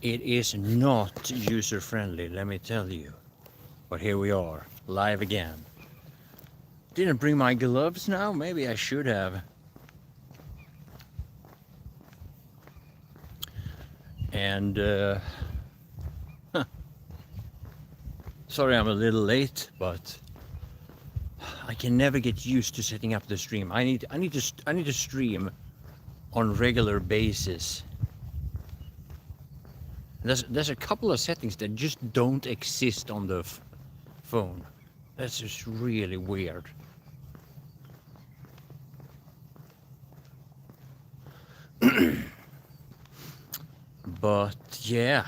It is not user-friendly, let me tell you. But here we are, live again. Didn't bring my gloves now? Maybe I should have. And, sorry I'm a little late, but I can never get used to setting up the stream. I need to stream on regular basis. There's a couple of settings that just don't exist on the phone. That's just really weird. But yeah,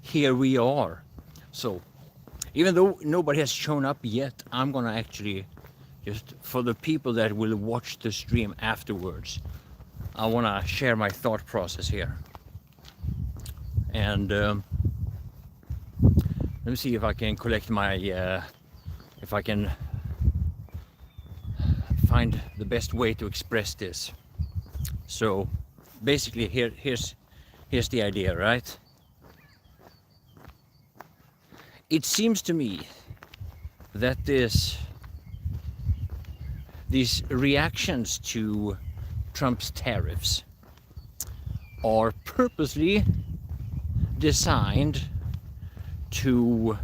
here we are. So even though nobody has shown up yet, I'm gonna actually, just for the people that will watch the stream afterwards, I wanna share my thought process here. And let me see if I can collect my, if I can find the best way to express this. So basically here's the idea, right? It seems to me that these reactions to Trump's tariffs are purposely designed to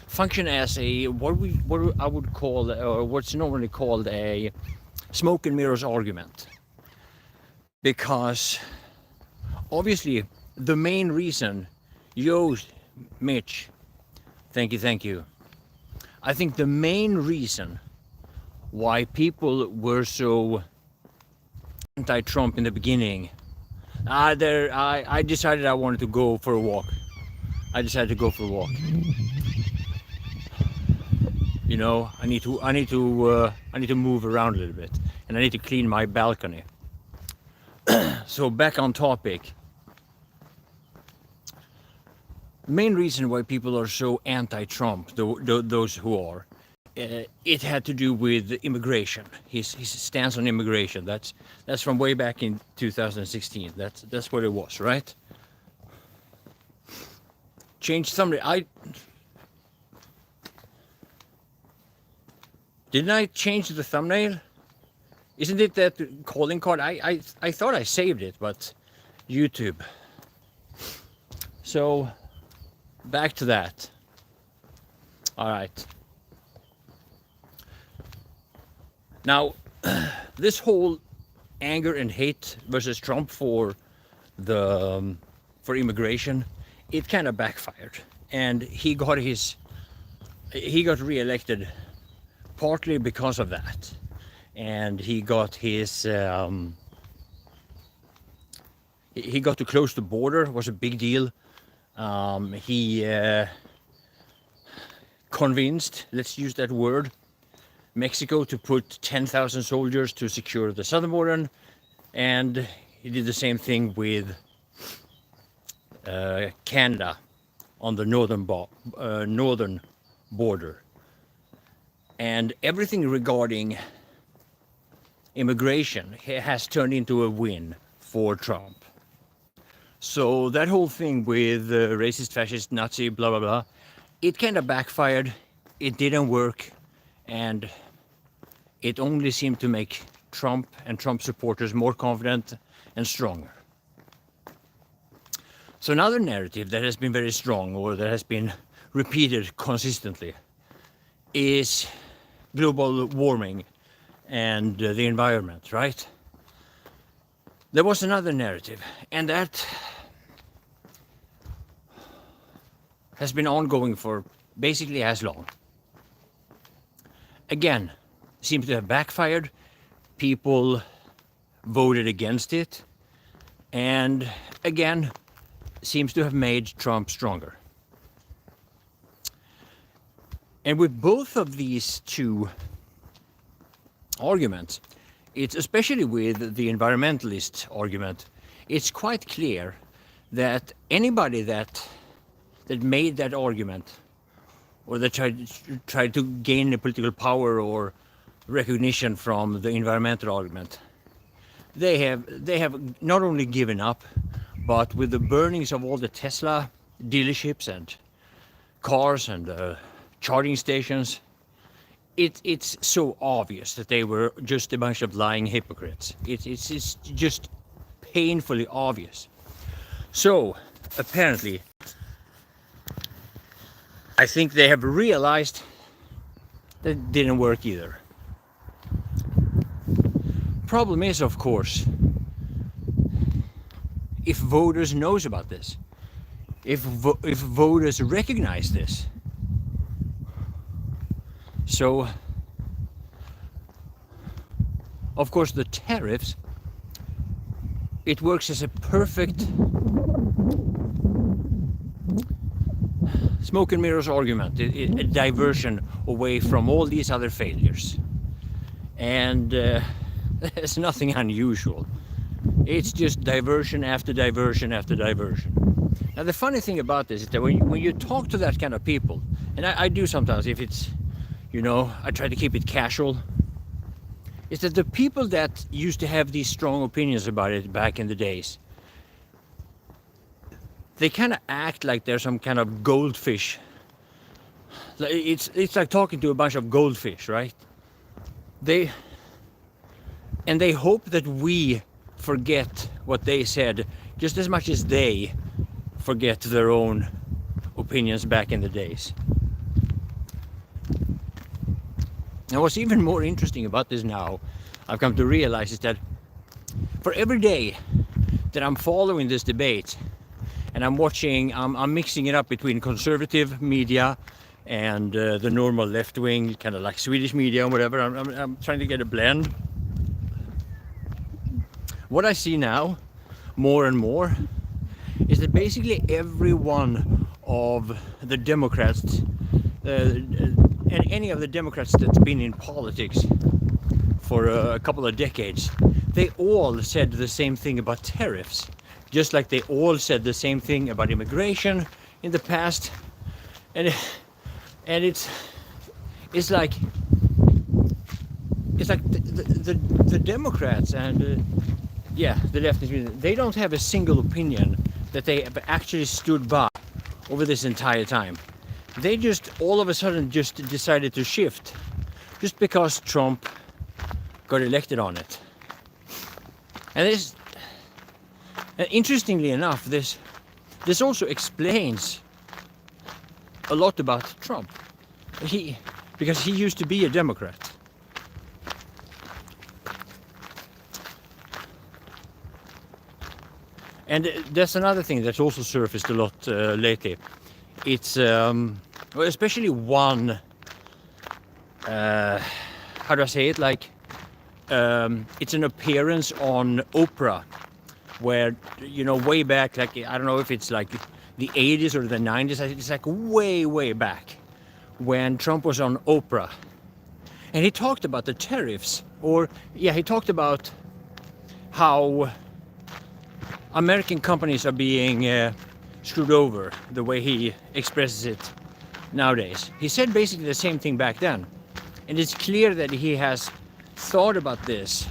function as a what I would call, or what's normally called, a smoke and mirrors argument. Because obviously the main reason, Mitch, thank you. I think the main reason why people were so anti-Trump in the beginning, I decided I wanted to go for a walk. I decided to go for a walk. You know, I need to move around a little bit, and I need to clean my balcony. So back on topic. Main reason why people are so anti-Trump, those who are, it had to do with immigration. His stance on immigration. That's from way back in 2016. That's what it was, right? Change somebody. Didn't I change the thumbnail? Isn't it that calling card? I thought I saved it, but YouTube. So back to that. All right. Now, this whole anger and hate versus Trump for immigration, it kind of backfired, and he got reelected partly because of that, and he got to close the border. It was a big deal. He convinced, let's use that word, Mexico to put 10,000 soldiers to secure the southern border, and he did the same thing with Canada on the northern border. And everything regarding immigration has turned into a win for Trump. So that whole thing with racist, fascist, Nazi, blah, blah, blah, it kind of backfired. It didn't work. And it only seemed to make Trump and Trump supporters more confident and stronger. So another narrative that has been very strong, or that has been repeated consistently, is global warming and the environment, right? There was another narrative, and that has been ongoing for basically as long. Again, seems to have backfired. People voted against it, and again, seems to have made Trump stronger. And with both of these two arguments, it's especially with the environmentalist argument, it's quite clear that anybody that made that argument, or that tried to gain a political power or recognition from the environmental argument, they have not only given up, But with the burnings of all the Tesla dealerships and cars and charging stations, it's so obvious that they were just a bunch of lying hypocrites. It's just painfully obvious. So apparently, I think they have realized that it didn't work either. Problem is, of course, if voters knows about this, if voters recognize this. So, of course, the tariffs, it works as a perfect smoke and mirrors argument, a diversion away from all these other failures. And there's nothing unusual. It's just diversion after diversion after diversion. Now the funny thing about this is that when you talk to that kind of people, and I do sometimes, if it's, you know, I try to keep it casual, is that the people that used to have these strong opinions about it back in the days, they kind of act like they're some kind of goldfish. It's like talking to a bunch of goldfish, right? They hope that we forget what they said just as much as they forget their own opinions back in the days. And what's even more interesting about this now, I've come to realize, is that for every day that I'm following this debate and I'm watching, I'm mixing it up between conservative media and the normal left-wing, kind of like Swedish media or whatever. I'm trying to get a blend. What I see now, more and more, is that basically every one of the Democrats, and any of the Democrats that's been in politics for a couple of decades, they all said the same thing about tariffs. Just like they all said the same thing about immigration in the past. And it's like the Democrats and the leftists, they don't have a single opinion that they have actually stood by over this entire time. They just all of a sudden just decided to shift just because Trump got elected on it. And interestingly enough, this also explains a lot about Trump. Because he used to be a Democrat. And that's another thing that's also surfaced a lot lately. It's especially one, how do I say it? Like, it's an appearance on Oprah, where, you know, way back, like, I don't know if it's like the 80s or the 90s, it's like way back, when Trump was on Oprah. And he talked about the tariffs, he talked about how American companies are being screwed over, the way he expresses it nowadays. He said basically the same thing back then. And it's clear that he has thought about this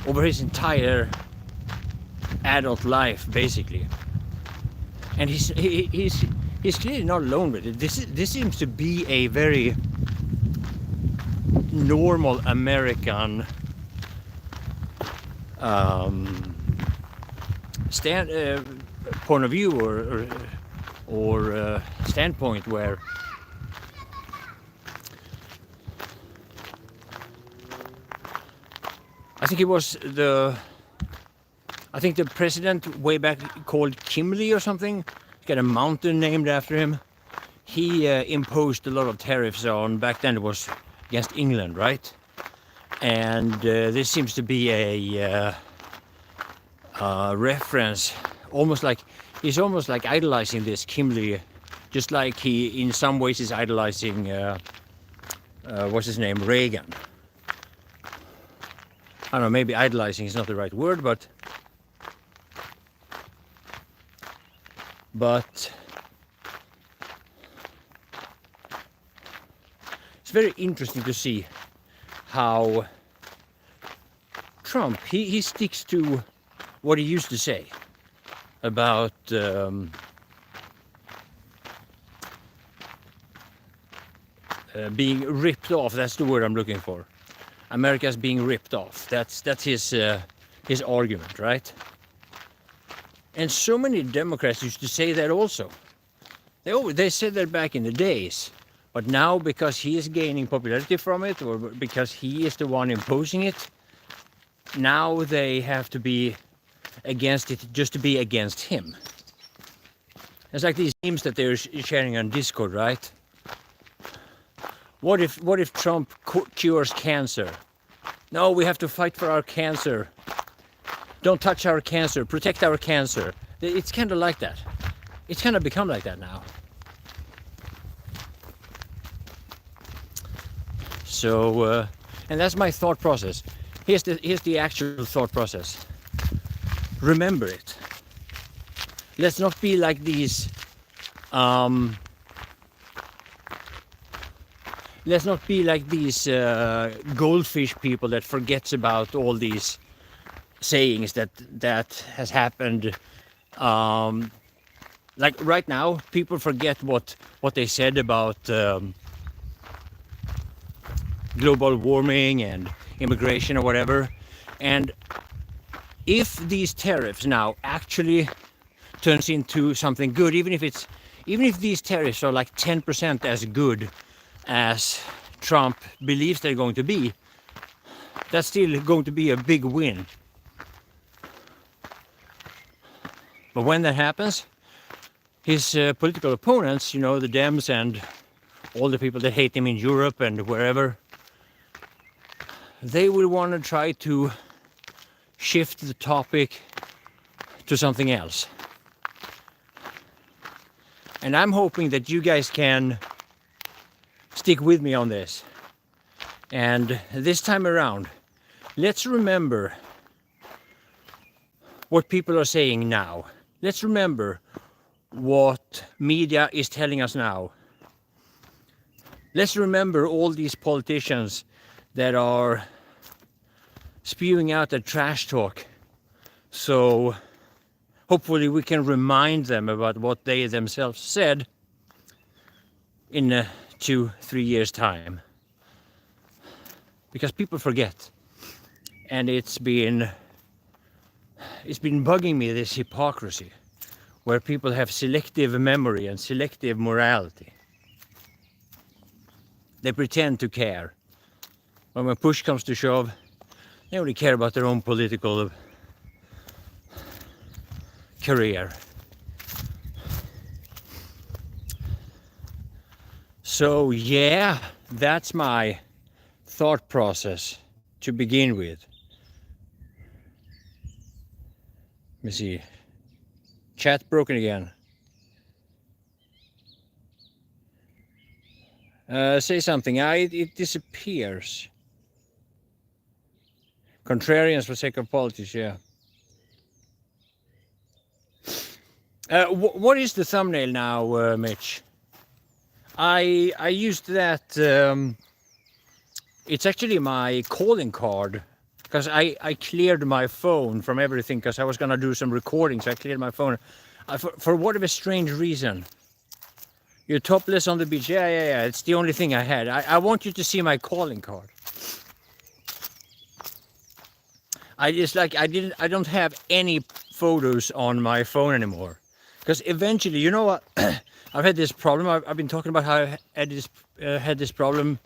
over his entire adult life, basically. And he's clearly not alone with it. This seems to be a very normal American point of view or standpoint, where I think it was the president way back called Kimley or something, got a mountain named after him. He imposed a lot of tariffs on, back then it was against England, right? And this seems to be a reference, he's almost like idolizing this Kimley, just like he in some ways is idolizing what's his name, Reagan. I don't know, maybe idolizing is not the right word, but it's very interesting to see how Trump, he sticks to what he used to say. about being ripped off. That's the word I'm looking for. America's being ripped off. That's his argument, right? And so many Democrats used to say that also. They said that back in the days. But now, because he is gaining popularity from it, or because he is the one imposing it, now they have to be against it just to be against him. It's like these memes that they're sharing on Discord, right? What if Trump cures cancer? No, we have to fight for our cancer. Don't touch our cancer. Protect our cancer. It's kind of like that. It's kind of become like that now. So, and that's my thought process. Here's the actual thought process. Remember it. Let's not be like these. Let's not be like these goldfish people that forgets about all these sayings that has happened. Like right now, people forget what they said about global warming and immigration or whatever. And if these tariffs now actually turns into something good, even if these tariffs are like 10% as good as Trump believes they're going to be, that's still going to be a big win. But when that happens, his political opponents, you know, the Dems and all the people that hate him in Europe and wherever, they will want to try to shift the topic to something else. And I'm hoping that you guys can stick with me on this. And this time around, let's remember what people are saying now. Let's remember what media is telling us now. Let's remember all these politicians that are spewing out the trash talk. So hopefully we can remind them about what they themselves said in 2-3 years' time. Because people forget. And it's been bugging me, this hypocrisy, where people have selective memory and selective morality. They pretend to care. But when push comes to shove, they only care about their own political career. So yeah, that's my thought process to begin with. Let me see. Chat broken again. Say something. It disappears. Contrarians for sake of politics, yeah. What is the thumbnail now, Mitch? I used that. It's actually my calling card, because I cleared my phone from everything because I was gonna do some recording, so I cleared my phone. For whatever strange reason. You're topless on the beach. Yeah. It's the only thing I had. I want you to see my calling card. I don't have any photos on my phone anymore. Because eventually, you know what? I've had this problem. I've been talking about how I had this problem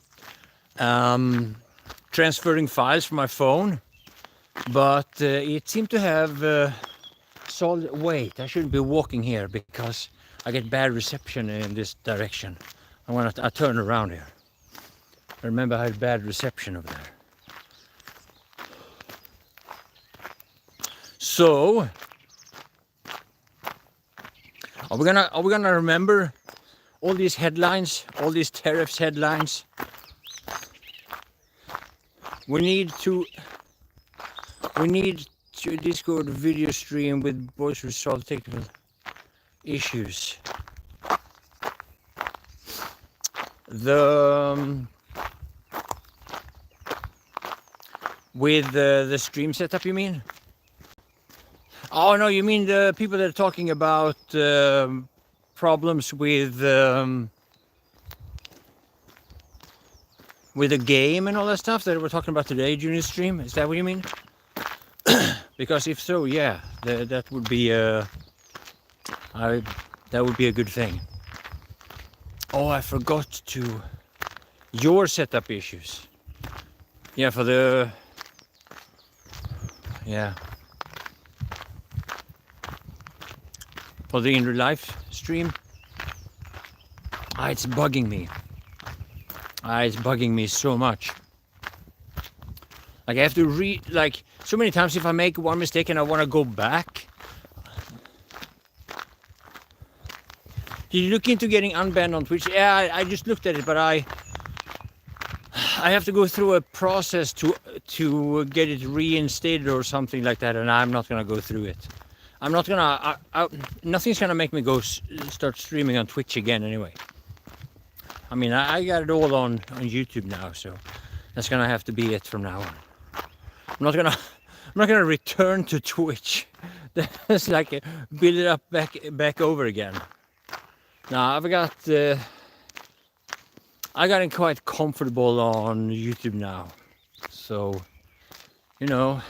transferring files from my phone. But it seemed to have solid. Wait, I shouldn't be walking here because I get bad reception in this direction. I turn around here. I remember I had bad reception over there. So, are we gonna remember all these headlines, all these tariffs headlines? We need to Discord video stream with voice resolve technical issues. With the stream setup, you mean? Oh no, you mean the people that are talking about problems with the game and all that stuff that we're talking about today during the stream? Is that what you mean? Because if so, yeah, that would be that would be a good thing. Oh, I forgot to your setup issues. Yeah, for the for the in real life stream. It's bugging me. It's bugging me so much. Like I have to like so many times if I make one mistake and I want to go back. Did you look into getting unbanned on Twitch? Yeah, I just looked at it, but I have to go through a process to get it reinstated or something like that, and I'm not gonna go through it. I'm not gonna. Nothing's gonna make me go start streaming on Twitch again anyway. I mean, I got it all on YouTube now, so that's gonna have to be it from now on. I'm not gonna return to Twitch. That's like build it up back over again. Now I got quite comfortable on YouTube now, so you know.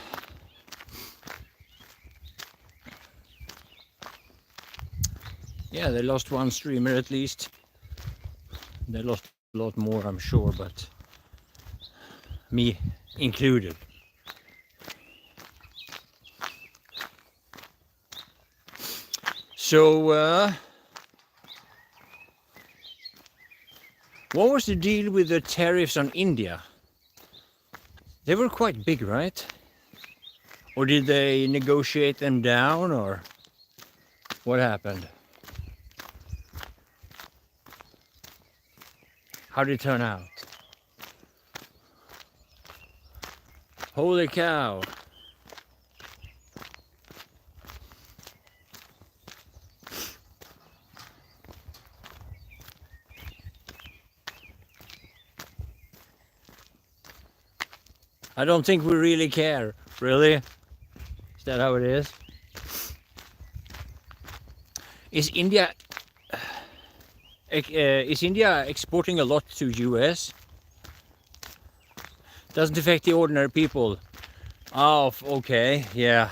Yeah, they lost one streamer at least. They lost a lot more, I'm sure, but me included. So, what was the deal with the tariffs on India? They were quite big, right? Or did they negotiate them down, or what happened? How did it turn out? Holy cow. I don't think we really care. Really? Is that how it is? Is India exporting a lot to US? Doesn't affect the ordinary people. Oh, okay, yeah.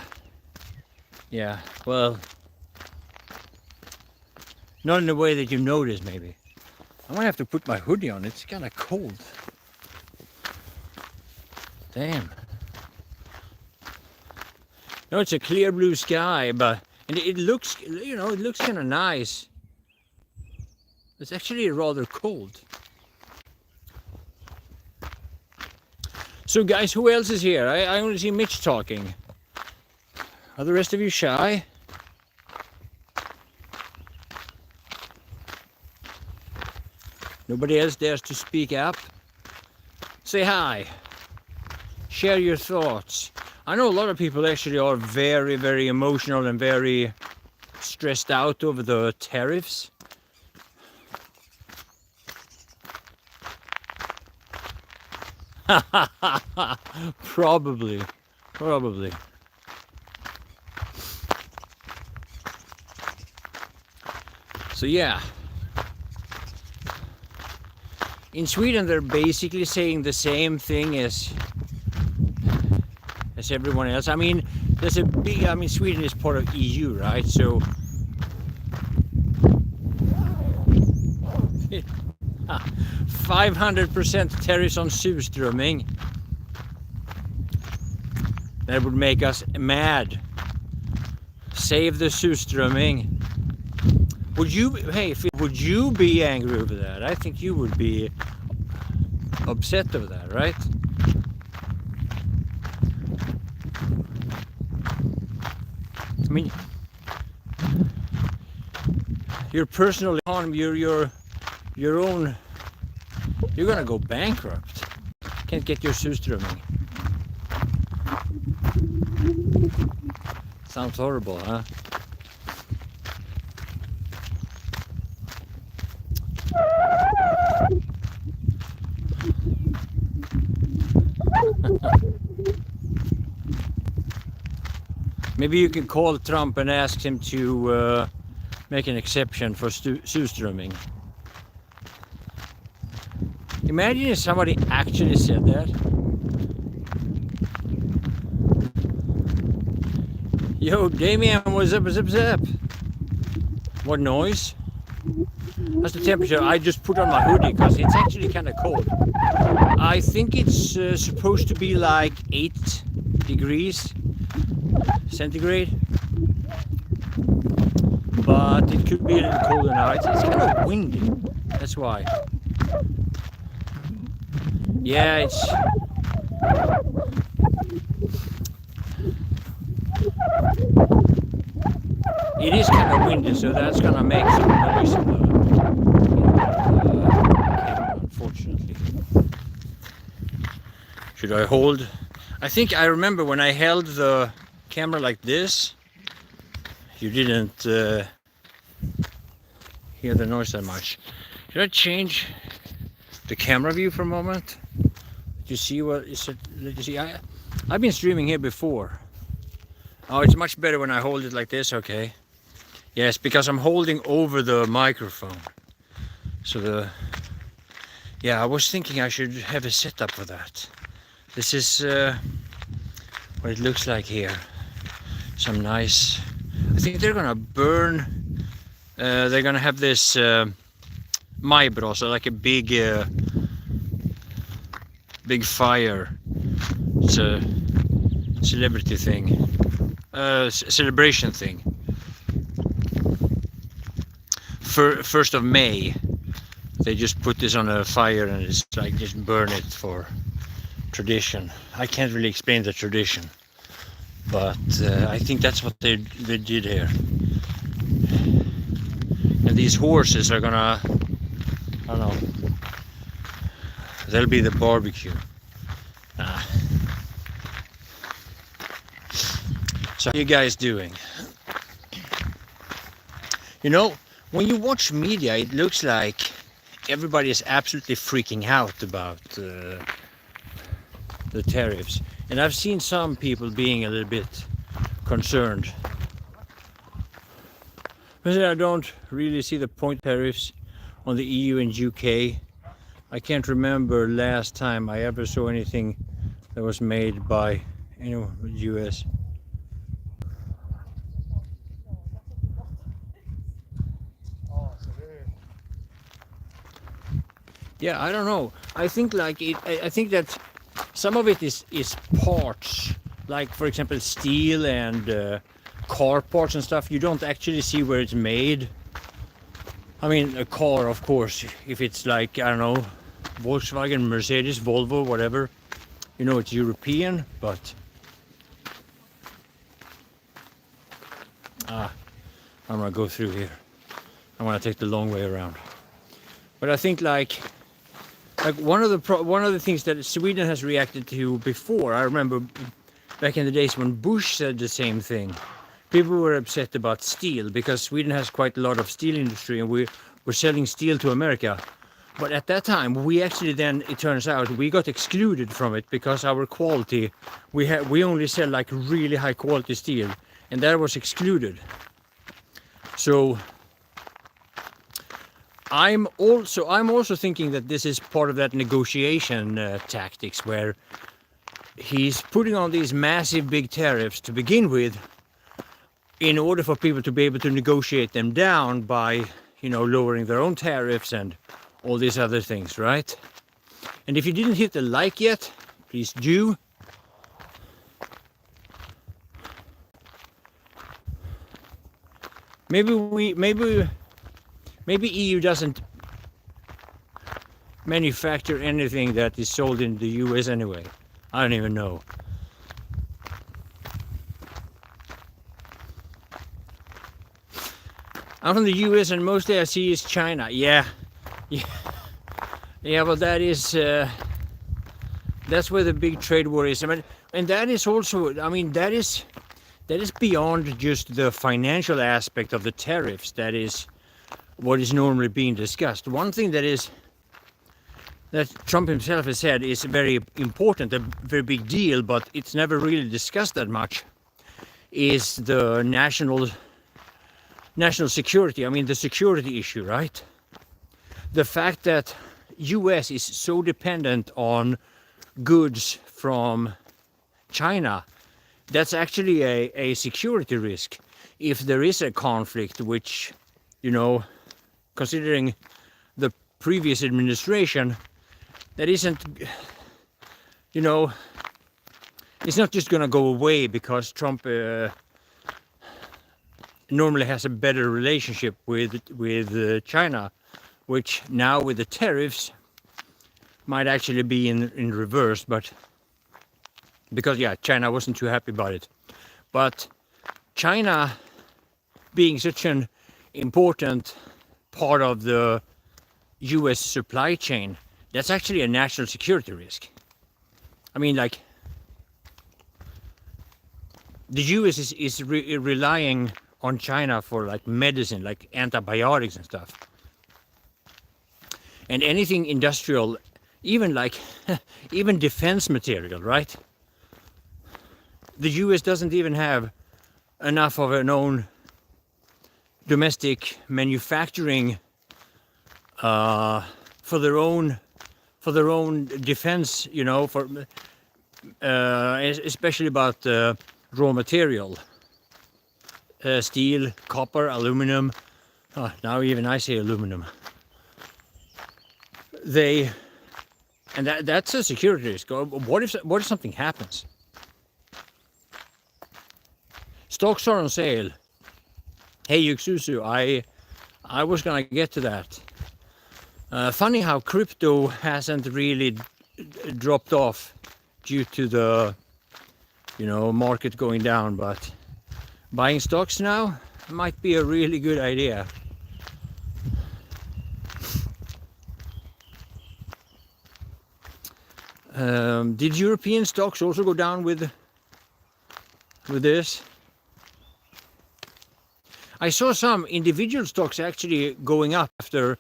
Yeah, well, not in the way that you notice, maybe. I might have to put my hoodie on. It's kind of cold. Damn. No, it's a clear blue sky, but and it looks, you know, it looks kind of nice. It's actually rather cold. So guys, who else is here? I only see Mitch talking. Are the rest of you shy? Nobody else dares to speak up? Say hi. Share your thoughts. I know a lot of people actually are very, very emotional and very stressed out over the tariffs. Probably. So yeah. In Sweden they're basically saying the same thing as everyone else. I mean, there's a big, I mean, Sweden is part of EU, right? So 500% tariffs on surströmming. That would make us mad. Save the surströmming. Would you be angry over that? I think you would be upset over that, right? I mean, your personal economy, your own, you're gonna go bankrupt. Can't get your surströmming. Sounds horrible, huh? Maybe you can call Trump and ask him to make an exception for surströmming. Imagine if somebody actually said that. Yo, Damien, what's up, what's up, what's up? What noise? That's the temperature. I just put on my hoodie because it's actually kind of cold. I think it's supposed to be like 8 degrees centigrade. But it could be a little colder now. It's kind of windy. That's why. Yeah, it's... It is kind of windy, so that's gonna make some noise in the camera, unfortunately. Should I hold? I think I remember when I held the camera like this, you didn't hear the noise that much. Should I change the camera view for a moment? Did you see what is it? Did you see? I've been streaming here before. Oh, it's much better when I hold it like this. Okay. Yes, because I'm holding over the microphone. So yeah, I was thinking I should have a setup for that. This is what it looks like here. Some nice, I think they're gonna burn, they're gonna have this Maibro, so like a big fire. It's a celebrity thing, celebration thing. 1st of May, they just put this on a fire and it's like just burn it for tradition. I can't really explain the tradition, but I think that's what they did here. And these horses are gonna, I don't know, they'll be the barbecue. So how are you guys doing? You know, when you watch media, it looks like everybody is absolutely freaking out about the tariffs. And I've seen some people being a little bit concerned. But I don't really see the point of tariffs on the EU and UK. I can't remember last time I ever saw anything that was made by anyone with US. Yeah, I don't know. I think like I think that some of it is parts, like for example steel and car parts and stuff. You don't actually see where it's made. I mean, a car, of course, if it's like, I don't know, Volkswagen, Mercedes, Volvo, whatever, you know, it's European, but I'm gonna go through here. I want to take the long way around. But I think like one of the things that Sweden has reacted to before, I remember back in the days when Bush said the same thing. People were upset about steel because Sweden has quite a lot of steel industry and we're selling steel to America. But at that time, we actually then, it turns out, we got excluded from it because our quality, we only sell like really high quality steel, and that was excluded. So I'm also thinking that this is part of that negotiation tactics where he's putting on these massive big tariffs to begin with in order for people to be able to negotiate them down by, you know, lowering their own tariffs and all these other things, right? And if you didn't hit the like yet, please do. Maybe EU doesn't manufacture anything that is sold in the US anyway. I don't even know. I'm from the US and mostly I see is China. Yeah. Well, that is that's where the big trade war is. I mean, and that is also, I mean, that is beyond just the financial aspect of the tariffs. That is what is normally being discussed. One thing that Trump himself has said is very important, a very big deal, but it's never really discussed that much, is the national security. I mean, the security issue, right? The fact that US is so dependent on goods from China, that's actually a security risk. If there is a conflict, which, you know, considering the previous administration, that isn't, you know, it's not just going to go away because Trump normally has a better relationship with China, which now with the tariffs might actually be in reverse, but because yeah, China wasn't too happy about it. But China being such an important part of the US supply chain, that's actually a national security risk. I mean, like, the US is relying on China for like medicine, like antibiotics and stuff. And anything industrial, even like, even defense material, right? The US doesn't even have enough of an own domestic manufacturing for their own defense, you know, for especially about raw material, steel, copper, aluminum. Oh, now even I say aluminum. And that's a security risk. What if something happens? Stocks are on sale. Hey Yuxusu, I was gonna get to that. Funny how crypto hasn't really dropped off due to the, you know, market going down, but buying stocks now might be a really good idea. Did European stocks also go down with this? I saw some individual stocks actually going up after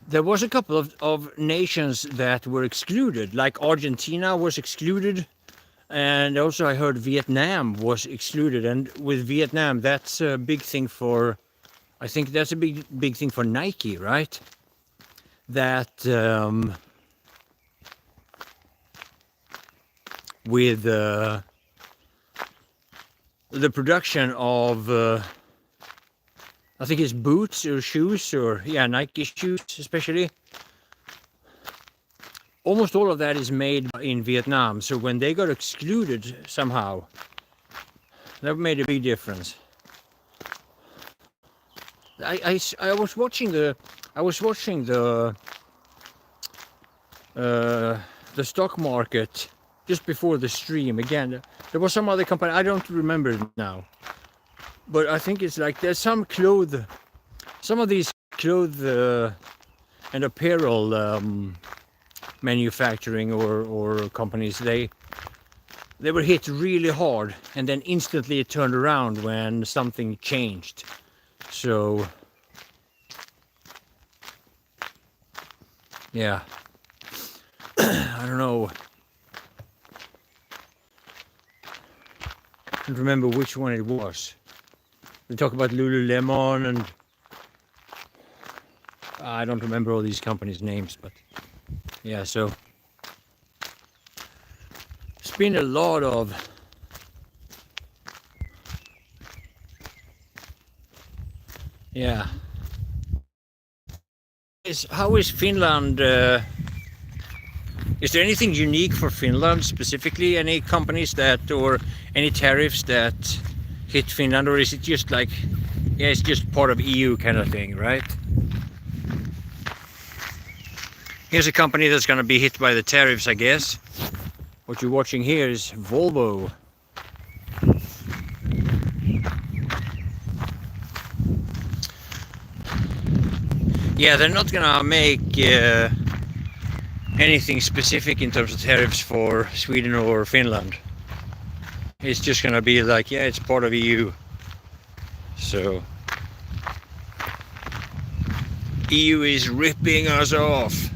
there was a couple of nations that were excluded, like Argentina was excluded, and also I heard Vietnam was excluded. And with Vietnam, that's a big thing for, I think that's a big thing for Nike, right? That with the production of I think it's boots or shoes, or yeah, Nike shoes especially. Almost all of that is made in Vietnam. So when they got excluded somehow, that made a big difference. I was watching the stock market just before the stream. Again, there was some other company, I don't remember it now. But I think it's like there's some of these clothes and apparel manufacturing or companies, they were hit really hard, and then instantly it turned around when something changed. So yeah, I don't know. I don't remember which one it was. They talk about Lululemon, and I don't remember all these companies' names, but yeah, so it's been a lot of yeah. How is Finland? Is there anything unique for Finland specifically? Any companies that, or any tariffs that hit Finland, or is it just like, yeah, it's just part of EU kind of thing, right? Here's a company that's going to be hit by the tariffs, I guess. What you're watching here is Volvo. Yeah, they're not going to make anything specific in terms of tariffs for Sweden or Finland. It's just going to be like, yeah, it's part of EU. So EU is ripping us off.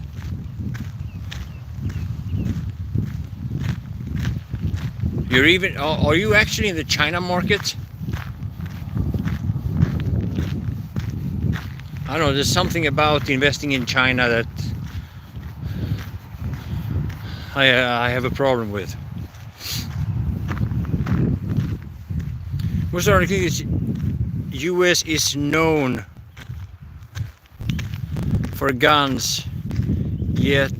You're even, are you actually in the China market? I don't know, there's something about investing in China that I have a problem with. Most article is US is known for guns, yet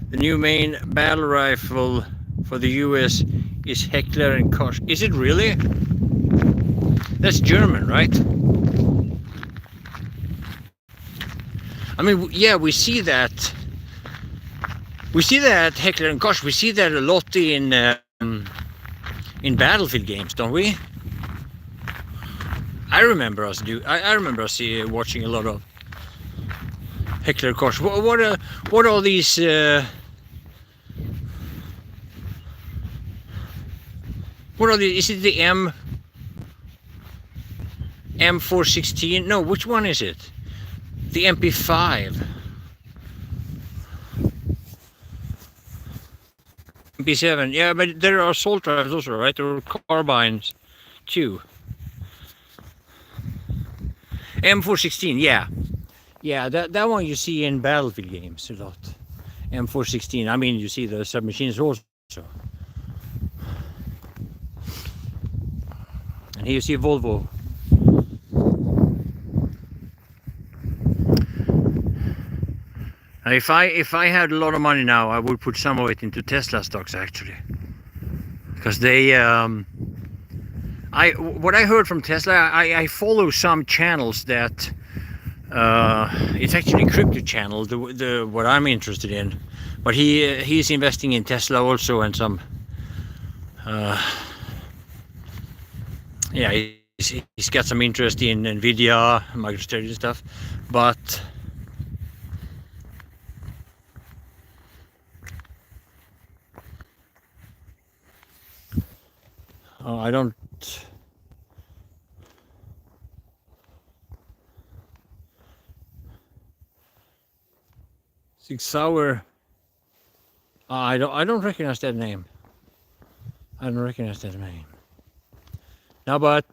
the new main battle rifle for the US is Heckler and Koch. Is it really? That's German, right? I mean, yeah, we see that. We see that Heckler and Koch. We see that a lot in Battlefield games, don't we? I remember us watching a lot of Heckler and Koch. What are these? What are these? Is it the M416? No, which one is it? The MP5. MP7, yeah, but there are assault rifles also, right? There are carbines too. M416, yeah. Yeah, that one you see in Battlefield games a lot. M416, I mean, you see the submachines also. And here you see Volvo. If I had a lot of money now, I would put some of it into Tesla stocks actually, because they what I heard from Tesla, I follow some channels that it's actually a crypto channel, the what I'm interested in, but he's investing in Tesla also, and some yeah, he's got some interest in Nvidia, MicroStrategy and stuff, but I don't. 6 Hour. I don't recognize that name. I don't recognize that name. Now, but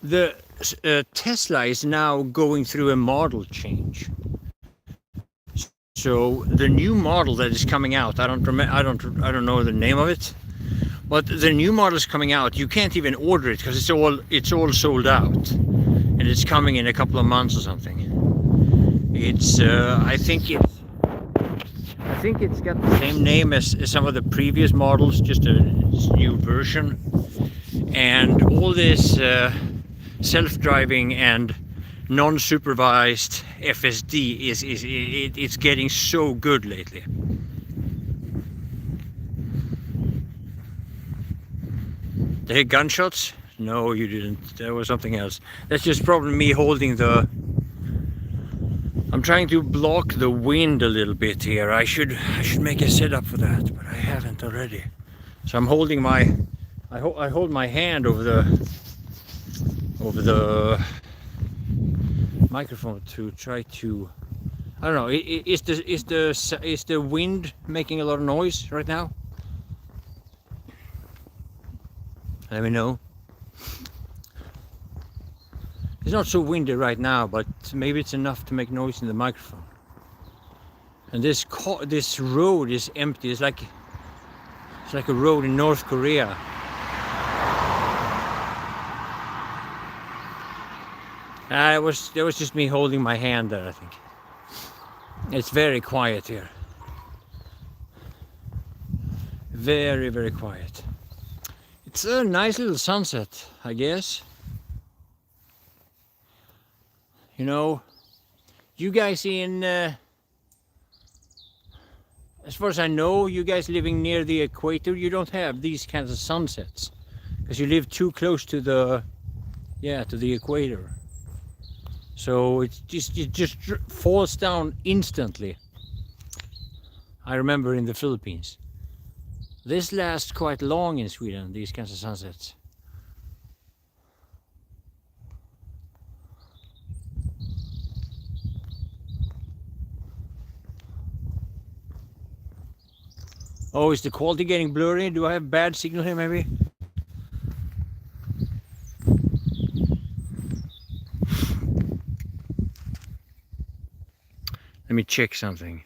the Tesla is now going through a model change. So the new model that is coming out, I don't know the name of it, but the new model is coming out. You can't even order it because it's all sold out, and it's coming in a couple of months or something. It's I think it's got the same name as some of the previous models, just a new version, and all this self-driving and non-supervised FSD it's getting so good lately. They hear gunshots? No, you didn't. That was something else. That's just probably me holding the... I'm trying to block the wind a little bit here. I should make a setup for that, but I haven't already. So I'm holding my... I hold my hand over the microphone to try to... I don't know. Is the wind making a lot of noise right now? Let me know. It's not so windy right now, but maybe it's enough to make noise in the microphone. And this road is empty. It's like a road in North Korea. That was just me holding my hand there, I think. It's very quiet here. Very, very quiet. It's a nice little sunset, I guess. You know, you guys in, as far as I know, you guys living near the equator, you don't have these kinds of sunsets. Because you live too close to the equator. So it just falls down instantly. I remember in the Philippines. This lasts quite long in Sweden, these kinds of sunsets. Oh, is the quality getting blurry? Do I have bad signal here maybe? Let me check something.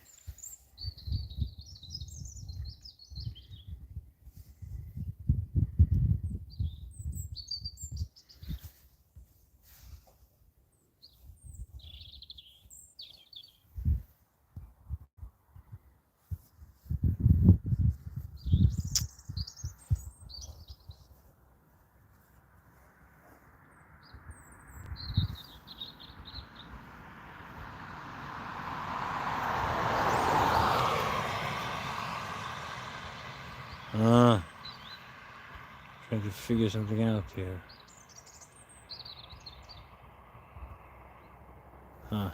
Trying to figure something out here. Huh.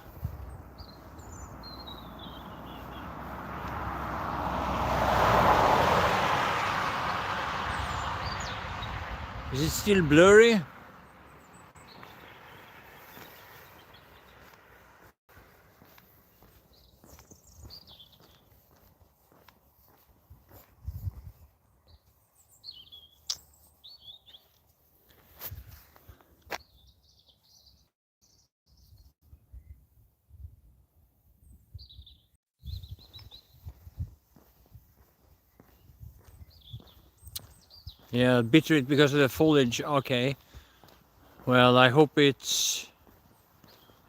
Is it still blurry? Yeah, bitrate because of the foliage. Okay. Well, I hope it's...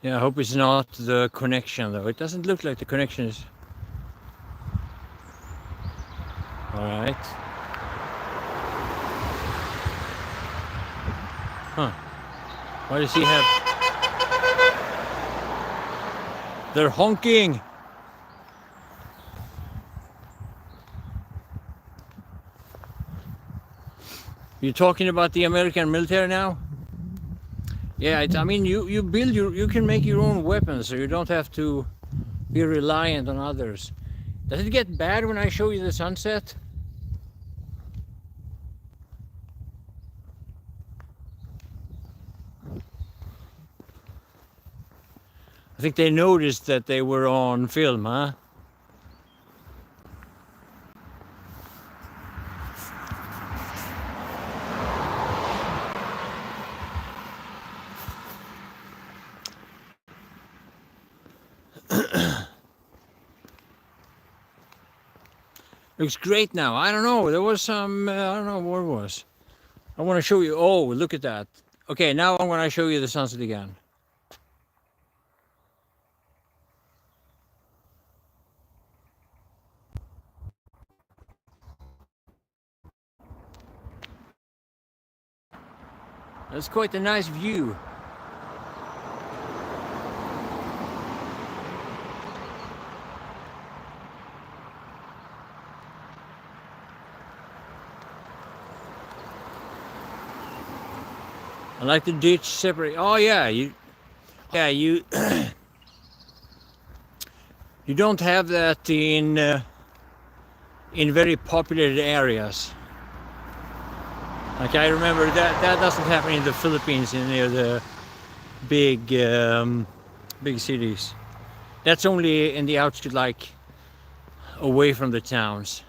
Yeah, I hope it's not the connection though. It doesn't look like the connection is... Alright. Huh. Why does he have... They're honking! You talking about the American military now? Yeah, I mean, you build you can make your own weapons, so you don't have to be reliant on others. Does it get bad when I show you the sunset? I think they noticed that they were on film, huh? Looks great now. I don't know. There was some, I don't know what it was. I want to show you. Oh, look at that. Okay, now I'm going to show you the sunset again. That's quite a nice view. I like the ditch separate. Oh yeah, you you don't have that in very populated areas. Like I remember that doesn't happen in the Philippines in near the big big cities. That's only in the outskirts, like away from the towns.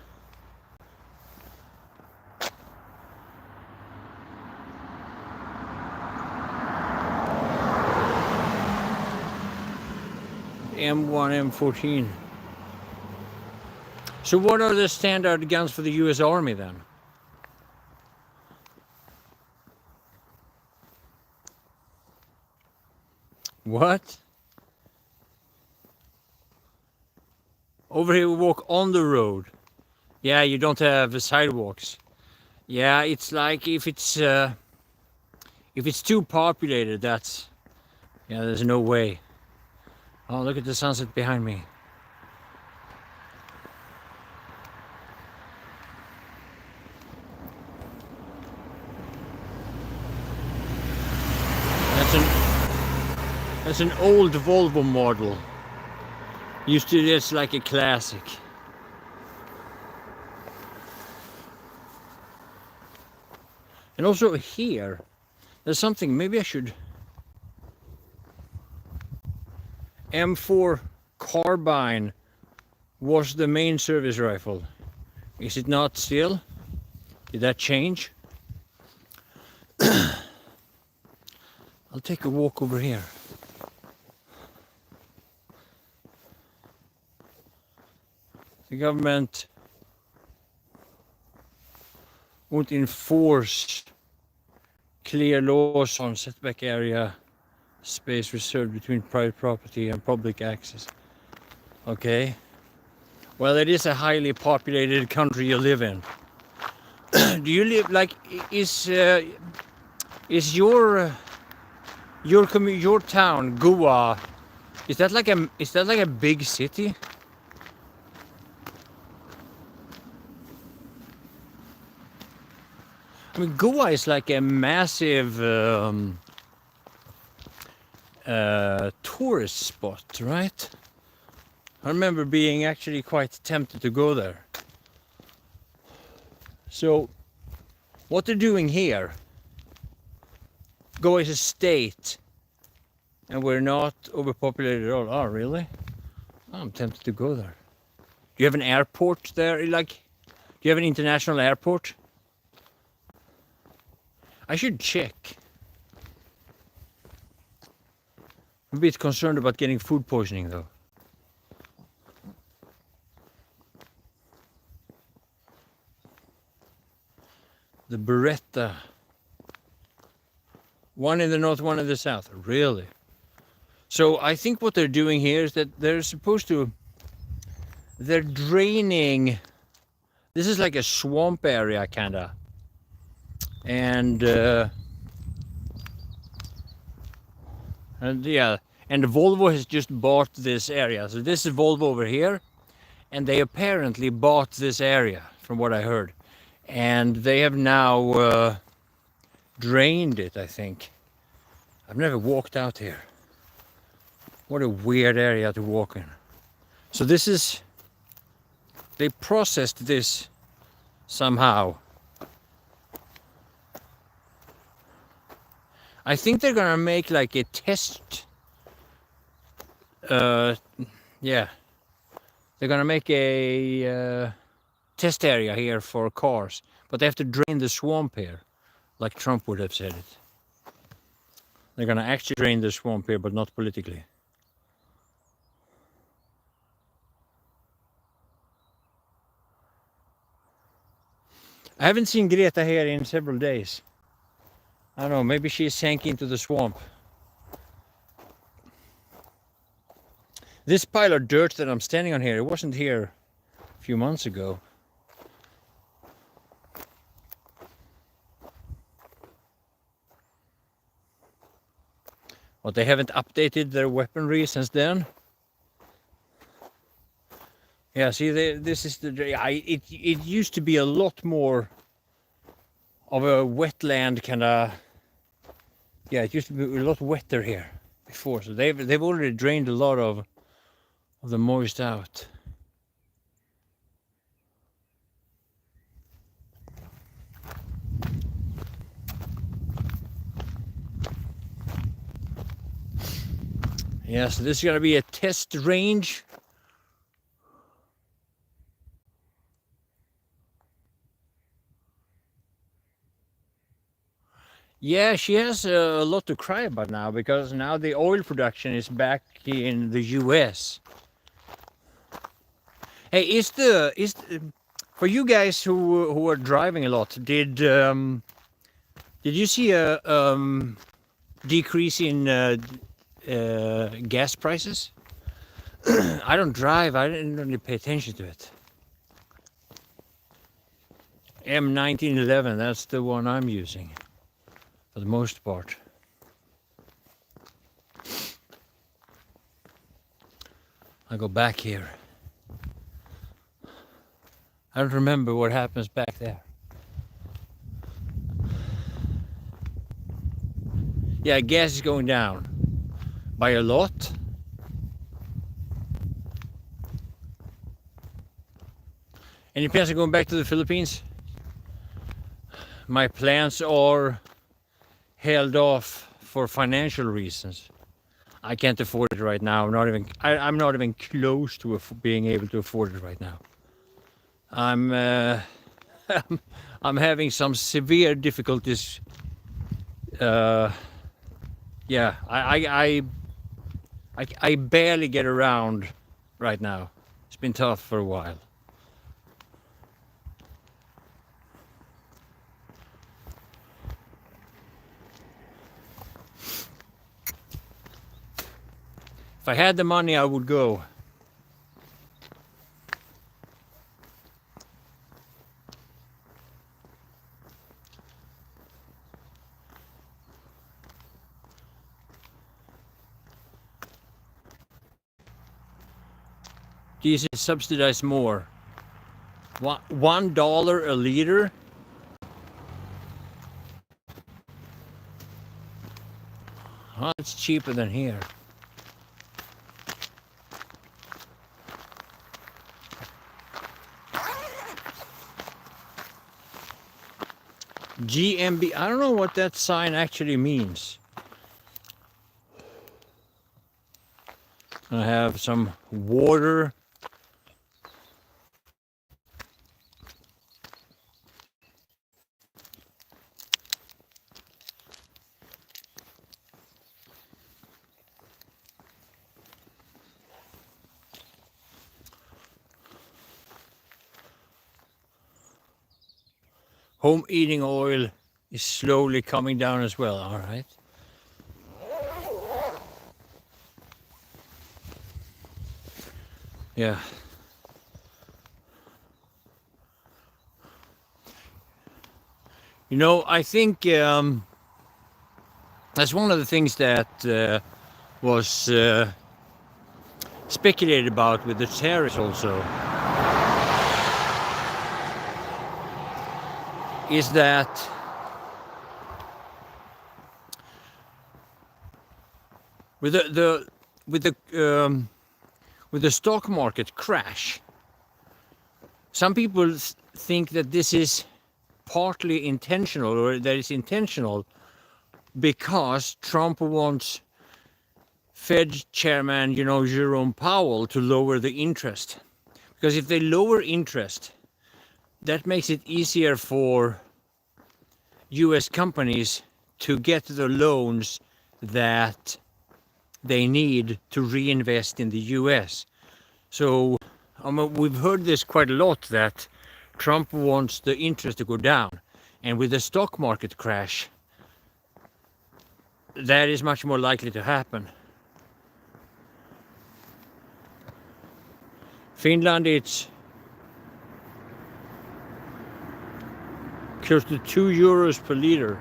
M1, M14. So what are the standard guns for the US Army then? What? Over here we walk on the road. Yeah, you don't have sidewalks. Yeah, it's like if it's too populated, that's... Yeah, there's no way. Oh, look at the sunset behind me. That's an old Volvo model. Used to, it's like a classic. And also here, there's something, maybe I should... M4 carbine was the main service rifle. Is it not still? Did that change? I'll take a walk over here. The government won't enforce clear laws on setback area space reserved between private property and public access. Okay. Well, it is a highly populated country you live in. Do you live like is your town Goa? Is that like a big city? I mean, Goa is like a massive tourist spot, right? I remember being actually quite tempted to go there. So, what they're doing here, Goa is a state, and we're not overpopulated at all. Oh, really? I'm tempted to go there. Do you have an airport there? Like, do you have an international airport? I should check. I'm a bit concerned about getting food poisoning though. The Beretta. One in the north, one in the south. Really? So I think what they're doing here is that they're draining. This is like a swamp area kinda. And yeah, and Volvo has just bought this area. So this is Volvo over here, and they apparently bought this area, from what I heard, and they have now drained it. I think. I've never walked out here. What a weird area to walk in. So this is. They processed this somehow. I think they're gonna make like a test. Yeah, they're gonna make a test area here for cars, but they have to drain the swamp here, like Trump would have said it. They're gonna actually drain the swamp here, but not politically. I haven't seen Greta here in several days. I don't know, maybe she sank into the swamp. This pile of dirt that I'm standing on here, it wasn't here a few months ago. But they haven't updated their weaponry since then. Yeah, see, this is it used to be a lot more of a wetland kind of. Yeah, it used to be a lot wetter here before, so they've already drained a lot of the moist out. Yeah, so this is gonna be a test range. Yeah, she has a lot to cry about now, because now the oil production is back in the US. Hey, for you guys who are driving a lot, did you see a decrease in gas prices? I don't drive. I didn't really pay attention to it. M1911, that's the one I'm using for the most part. I go back here. I don't remember what happens back there. Yeah, gas is going down by a lot. Any plans on going back to the Philippines? My plans are held off for financial reasons. I can't afford it right now. I'm not even close to being able to afford it right now. I'm having some severe difficulties. Yeah, I barely get around right now. It's been tough for a while. If I had the money, I would go. Diesel is subsidized more. $1 a liter? Oh, it's cheaper than here. GMB, I don't know what that sign actually means. I have some water. Home eating oil is slowly coming down as well, all right. Yeah. You know, I think that's one of the things that was speculated about with the tariffs also. Is that with the stock market crash, some people think that this is partly intentional, or that it's intentional because Trump wants Fed chairman, Jerome Powell to lower the interest. Because if they lower interest, that makes it easier for US companies to get the loans that they need to reinvest in the US. So we've heard this quite a lot, that Trump wants the interest to go down. And with the stock market crash, that is much more likely to happen. Finland, it's close to €2 per liter.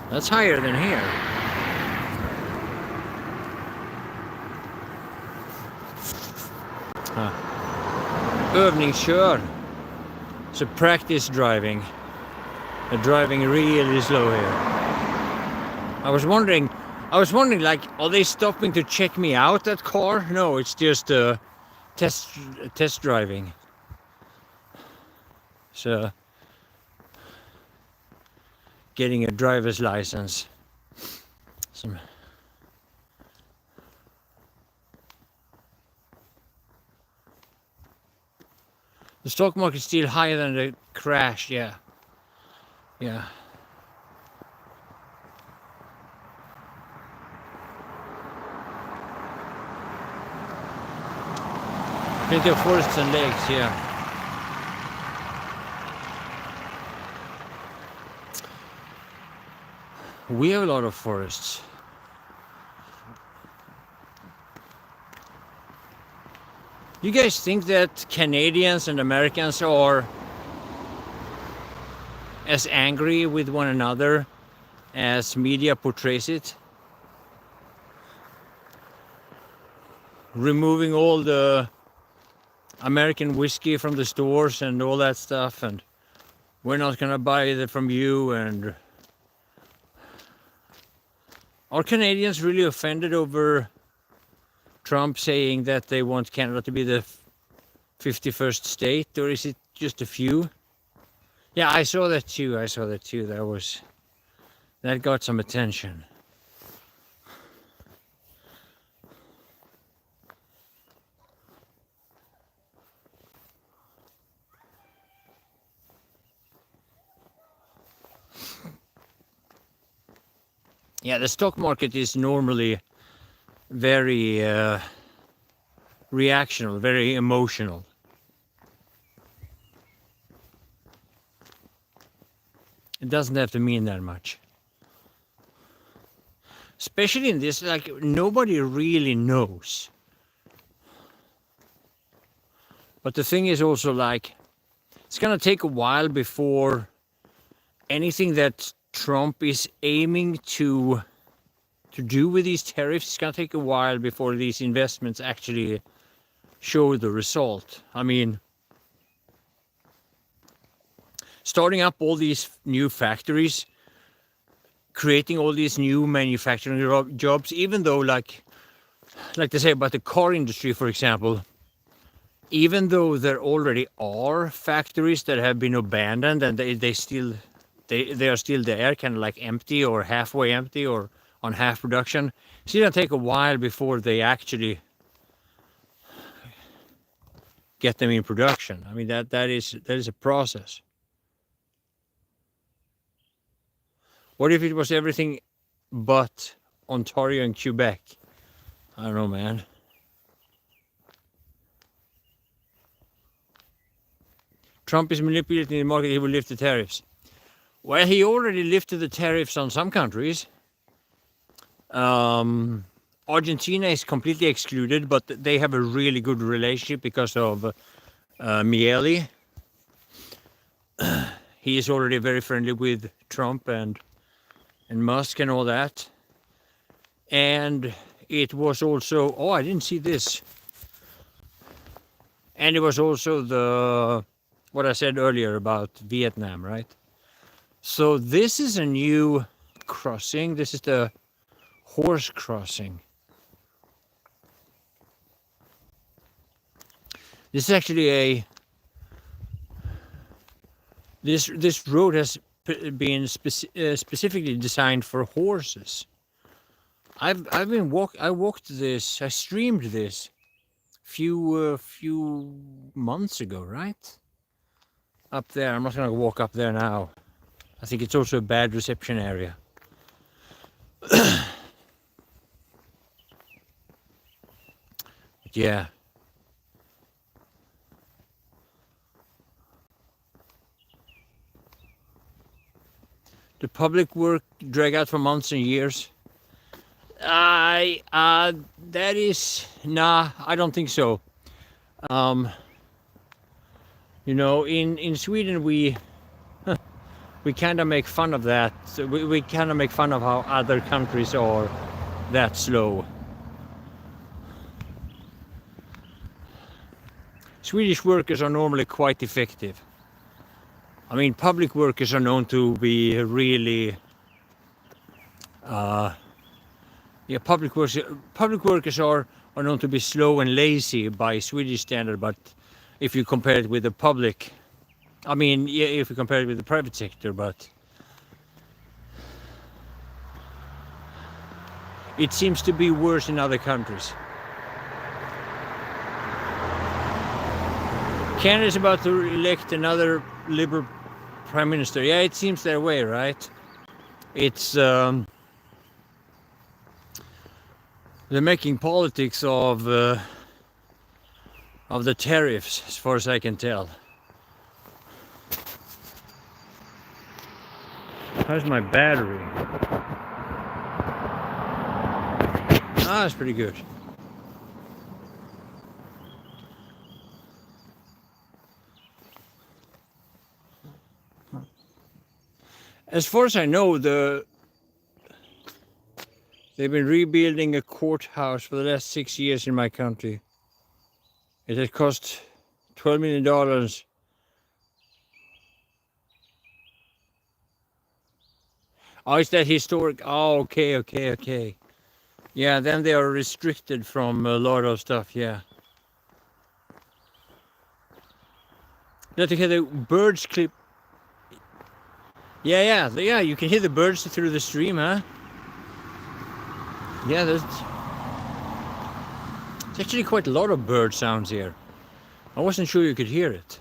That's higher than here. Övningskör. So practice driving. Driving really slow here. I was wondering, like, are they stopping to check me out, that car? No, it's just test driving. So getting a driver's license. The stock market is still higher than the crash, yeah. Plenty of forests and lakes, yeah. We have a lot of forests. You guys think that Canadians and Americans are as angry with one another as media portrays it? Removing all the American whiskey from the stores and all that stuff, and we're not gonna buy it from you. And are Canadians really offended over Trump saying that they want Canada to be the 51st state, or is it just a few? Yeah, I saw that too. That got some attention. Yeah, the stock market is normally very reactional, very emotional. It doesn't have to mean that much. especially in this, like, nobody really knows. But the thing is also, like, it's gonna take a while before anything that Trump is aiming to do with these tariffs, it's gonna take a while before these investments actually show the result. I mean, starting up all these new factories, creating all these new manufacturing jobs, even though, like they say about the car industry, for example, even though there already are factories that have been abandoned and they are still there, kind of like empty or halfway empty or on half production, it's gonna take a while before they actually get them in production. I mean, that is a process. What if it was everything but Ontario and Quebec? I don't know, man. Trump is manipulating the market, he will lift the tariffs. Well, he already lifted the tariffs on some countries. Argentina is completely excluded, but they have a really good relationship because of Miele. He is already very friendly with Trump and Musk and all that. And it was also, oh, I didn't see this. And it was also what I said earlier about Vietnam, right? So this is a new crossing. This is the horse crossing. This is actually this road has been specifically designed for horses. I walked this. I streamed this few months ago, right? Up there. I'm not gonna walk up there now. I think it's also a bad reception area. But yeah. The public work drag out for months and years. I don't think so. In Sweden we kind of make fun of that. We kind of make fun of how other countries are that slow. Swedish workers are normally quite effective. I mean, public workers are known to be really public workers are known to be slow and lazy by Swedish standard, but if you compare it with the public, I mean, yeah, if you compare it with the private sector, but it seems to be worse in other countries. Canada is about to elect another Liberal Prime Minister. Yeah, it seems that way, right? It's they're making politics of the tariffs, as far as I can tell. How's my battery? That's pretty good. As far as I know, they've been rebuilding a courthouse for the last 6 years in my country. It has cost $12 million. Oh, is that historic? Oh, okay. Yeah, then they are restricted from a lot of stuff, yeah. Now to hear the birds clip. Yeah, you can hear the birds through the stream, huh? Yeah, there's actually quite a lot of bird sounds here. I wasn't sure you could hear it.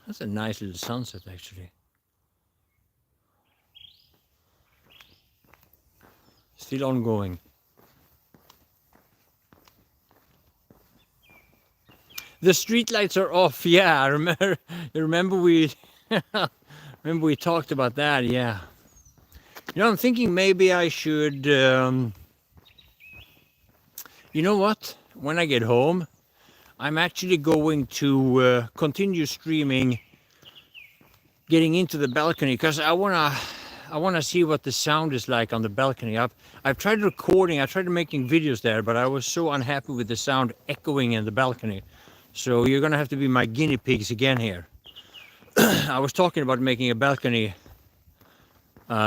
That's a nice little sunset, actually. Still ongoing. The street lights are off. Yeah, I remember. You remember we Remember we talked about that, yeah. You know, I'm thinking maybe I should, you know what? When I get home, I'm actually going to continue streaming, getting into the balcony, because I wanna see what the sound is like on the balcony. I've tried recording, I tried making videos there, but I was so unhappy with the sound echoing in the balcony. So you're gonna have to be my guinea pigs again here. I was talking about making a balcony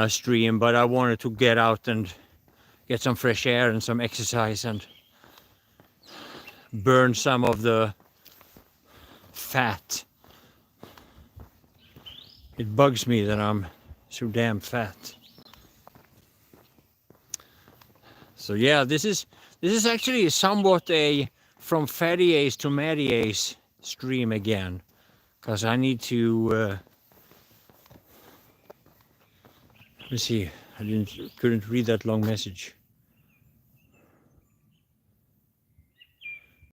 stream, but I wanted to get out and get some fresh air and some exercise and burn some of the fat. It bugs me that I'm so damn fat. So yeah, this is actually somewhat a from MattiAce to MattiAce stream again, because I need to. Let's see. I couldn't read that long message.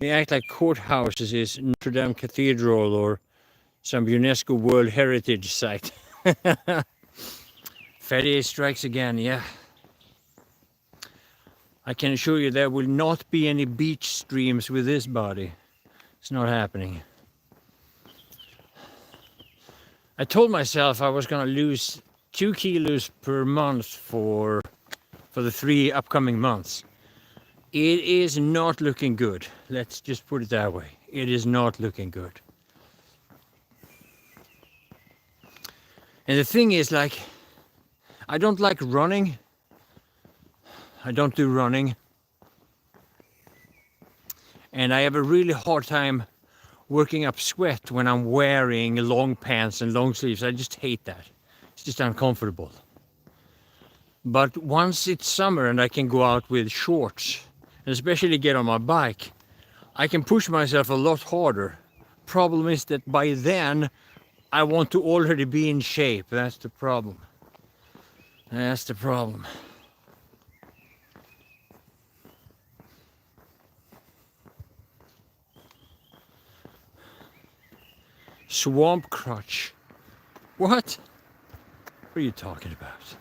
They act like courthouses is Notre Dame Cathedral or some UNESCO World Heritage Site. MattiAce strikes again, yeah. I can assure you there will not be any beach streams with this body. It's not happening. I told myself I was gonna lose 2 kilos per month for the 3 upcoming months. It is not looking good. Let's just put it that way. It is not looking good. And the thing is, like, I don't like running. I don't do running. And I have a really hard time working up sweat when I'm wearing long pants and long sleeves. I just hate that. It's just uncomfortable. But once it's summer and I can go out with shorts, and especially get on my bike, I can push myself a lot harder. Problem is that by then I want to already be in shape. That's the problem. That's the problem. Swamp crotch. What? What are you talking about?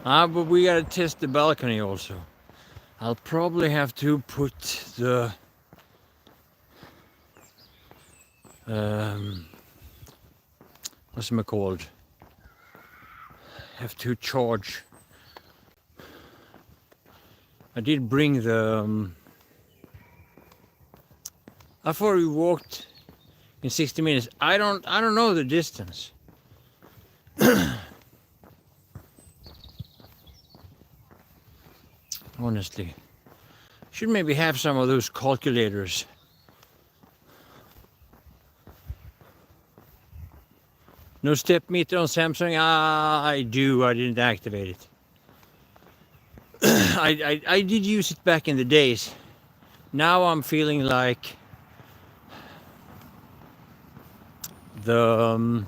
But we gotta test the balcony also. I'll probably have to put the what's it called? Have to charge. I did bring the. How far we walked in 60 minutes? I don't know the distance. Honestly, should maybe have some of those calculators. No step meter on Samsung. I do. I didn't activate it. I did use it back in the days. Now I'm feeling like the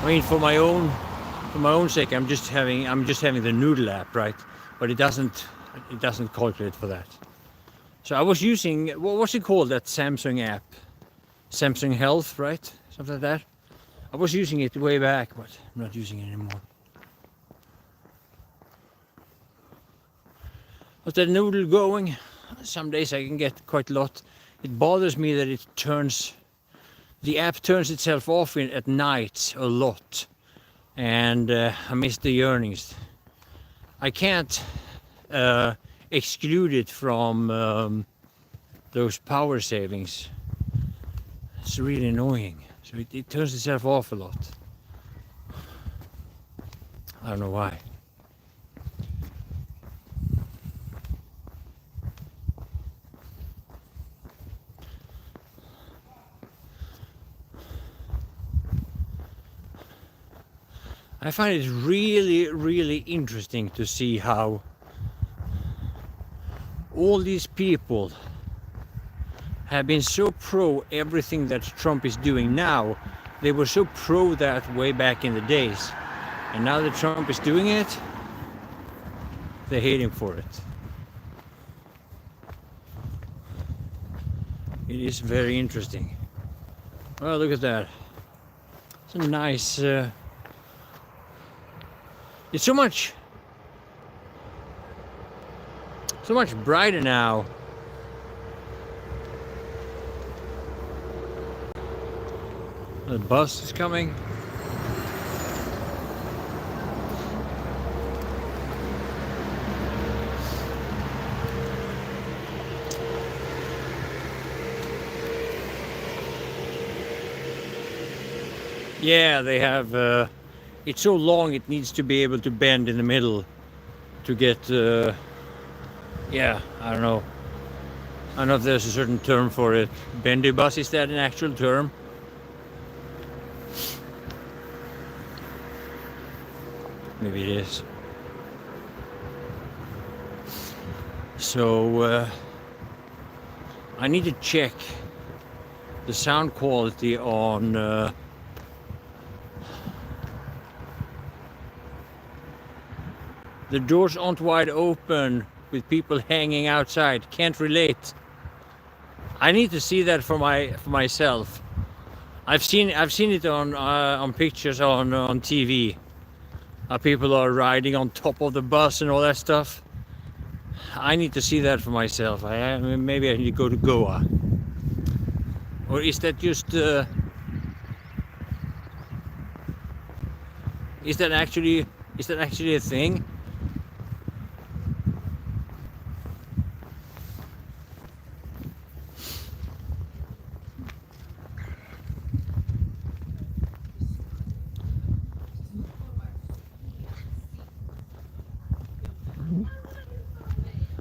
I mean, for my own sake, I'm just having the Noodle app, right? But it doesn't calculate for that. So I was using, what's it called, that Samsung app? Samsung Health, right? Something like that. I was using it way back, but I'm not using it anymore. How's that Noodle going? Some days I can get quite a lot. It bothers me that the app turns itself off at night a lot. And I miss the earnings. I can't exclude it from those power savings. It's really annoying. So it turns itself off a lot. I don't know why. I find it really, really interesting to see how all these people have been so pro everything that Trump is doing now. They were so pro that way back in the days. And now that Trump is doing it, they hate him for it. It is very interesting. Oh, look at that. It's a nice... it's so much brighter now. The bus is coming. Yeah, they have, it's so long it needs to be able to bend in the middle to get, yeah, I don't know. I don't know if there's a certain term for it. Bendy bus, is that an actual term? Maybe it is. So, I need to check the sound quality on the doors aren't wide open with people hanging outside. Can't relate. I need to see that for myself. I've seen it on pictures on TV. People are riding on top of the bus and all that stuff. I need to see that for myself. Maybe I need to go to Goa. Or is that just is that actually a thing?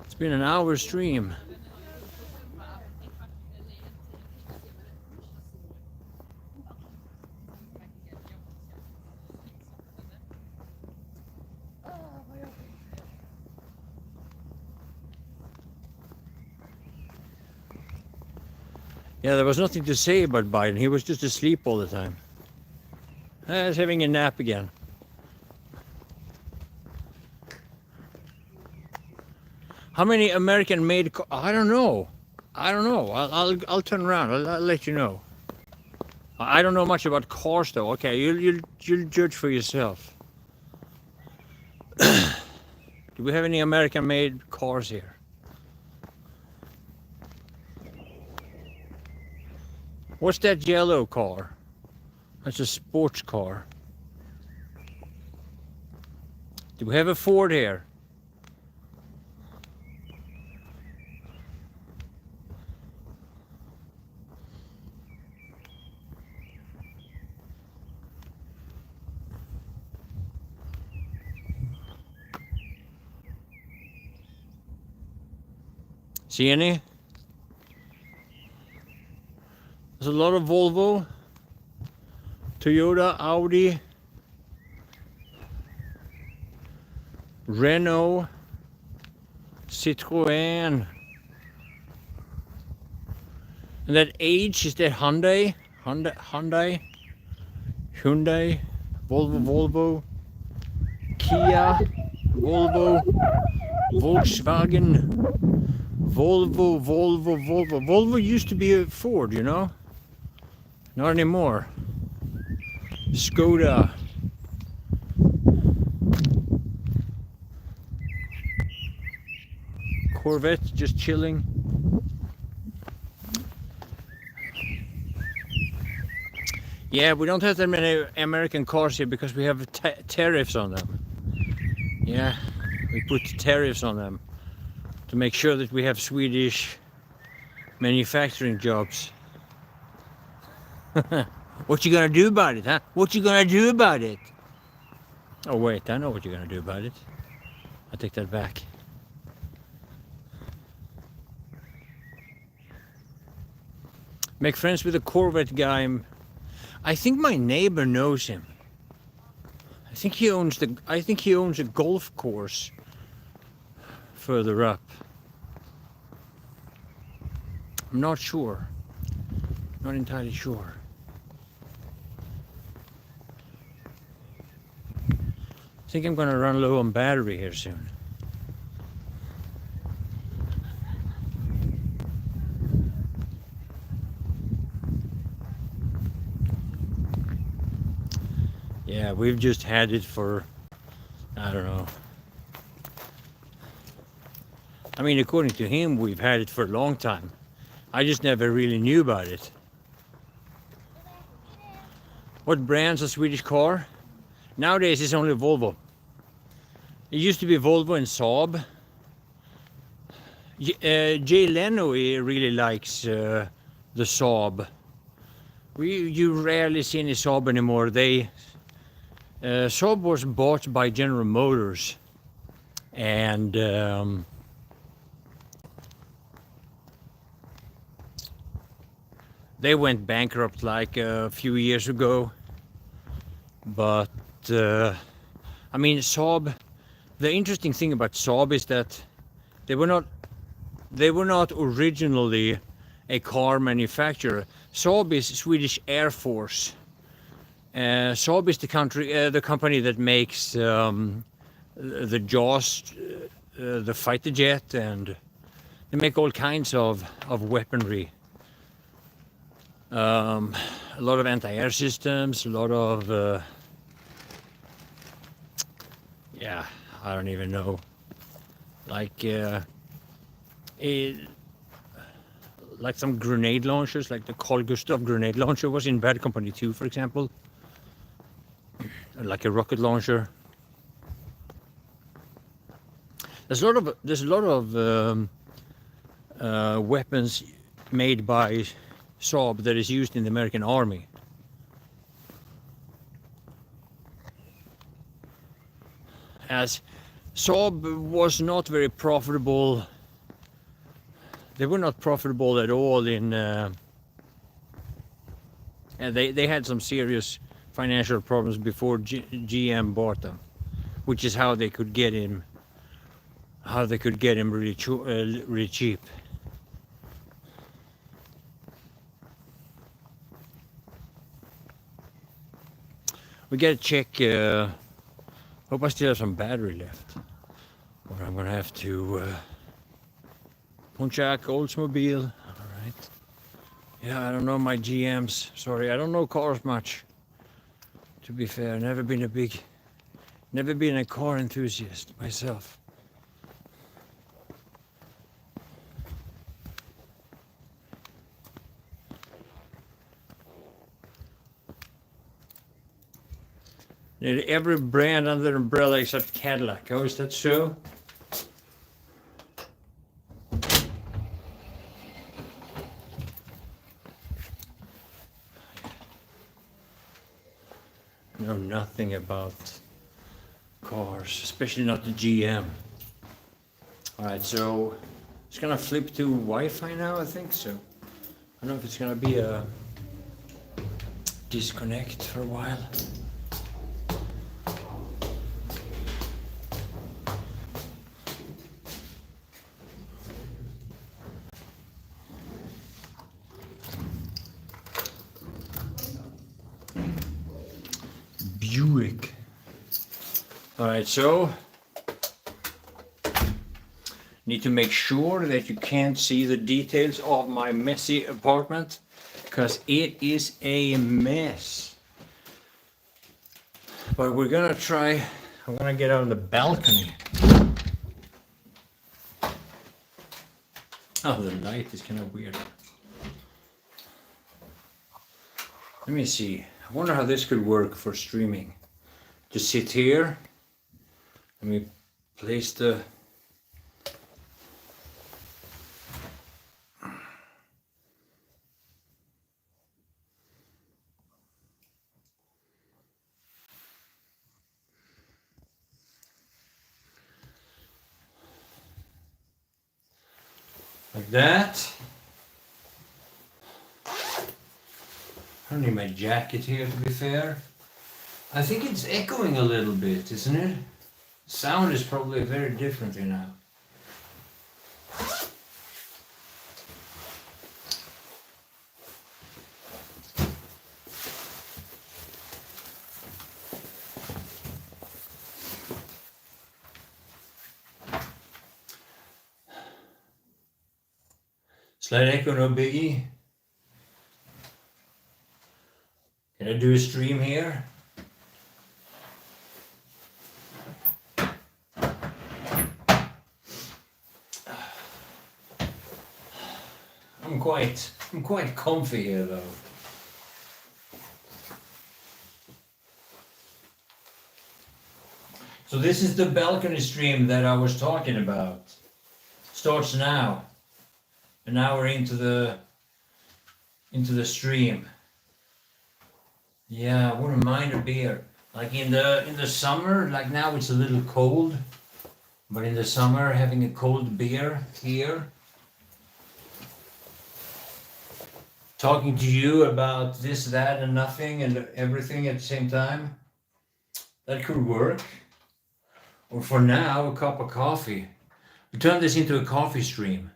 It's been an hour stream. Yeah, there was nothing to say about Biden. He was just asleep all the time. He's having a nap again. How many American-made? I don't know. I'll turn around. I'll let you know. I don't know much about cars though. Okay, you'll judge for yourself. Do we have any American-made cars here? What's that yellow car? That's a sports car. Do we have a Ford here? See any? There's a lot of Volvo, Toyota, Audi, Renault, Citroën. And that H, is that Hyundai? Hyundai, Volvo, Kia, Volvo, Volkswagen, Volvo. Volvo used to be a Ford, you know? Not anymore. Skoda. Corvette, just chilling. Yeah, we don't have that many American cars here because we have tariffs on them. Yeah, we put tariffs on them to make sure that we have Swedish manufacturing jobs. What you gonna do about it, huh? What you gonna do about it? Oh wait, I know what you're gonna do about it. I take that back. Make friends with a Corvette guy. I think my neighbor knows him. I think he owns a golf course further up. I'm not sure. Not entirely sure. I think I'm gonna run low on battery here soon. Yeah, we've just had it for, I don't know. I mean, according to him, we've had it for a long time. I just never really knew about it. What brand's a Swedish car? Nowadays it's only Volvo. It used to be Volvo and Saab. Jay Leno really likes the Saab. You rarely see any Saab anymore. Saab was bought by General Motors, and they went bankrupt like a few years ago. But I mean, Saab. The interesting thing about Saab is that they were not originally a car manufacturer. Saab is Swedish Air Force. Saab is the company that makes the Jaws, the fighter jet, and they make all kinds of weaponry. A lot of anti-air systems, a lot of yeah, I don't even know, like like some grenade launchers, like the Carl Gustav grenade launcher was in Bad Company 2, for example, like a rocket launcher. There's a lot of weapons made by Saab that is used in the American Army. As Saab was not very profitable. They were not profitable at all in, and they had some serious financial problems before GM bought them, which is how they could get him. How they could get him really cheap. We gotta check. Hope I still have some battery left, or I'm gonna have to Pontiac Oldsmobile. All right. Yeah, I don't know my GMs. Sorry, I don't know cars much. To be fair, never been a car enthusiast myself. Every brand under the umbrella except Cadillac. Oh, is that so? Know nothing about cars, especially not the GM. Alright, so it's gonna flip to Wi-Fi now, I think so. I don't know if it's gonna be a disconnect for a while. Buick. Alright, so need to make sure that you can't see the details of my messy apartment, because it is a mess. But we're gonna try. I'm gonna get out on the balcony. Oh, the light is kind of weird. Let me see. I wonder how this could work for streaming. Just sit here. Let me place the... like that. I don't need my jacket here, to be fair. I think it's echoing a little bit, isn't it? Sound is probably very different here now. Slight echo, no biggie. Can I do a stream here? I'm quite comfy here though. So this is the balcony stream that I was talking about. Starts now. An hour into the stream. Yeah, I wouldn't mind a beer. Like in the summer, like now it's a little cold, but in the summer having a cold beer here, talking to you about this, that, and nothing and everything at the same time, that could work. Or for now, a cup of coffee. We turn this into a coffee stream.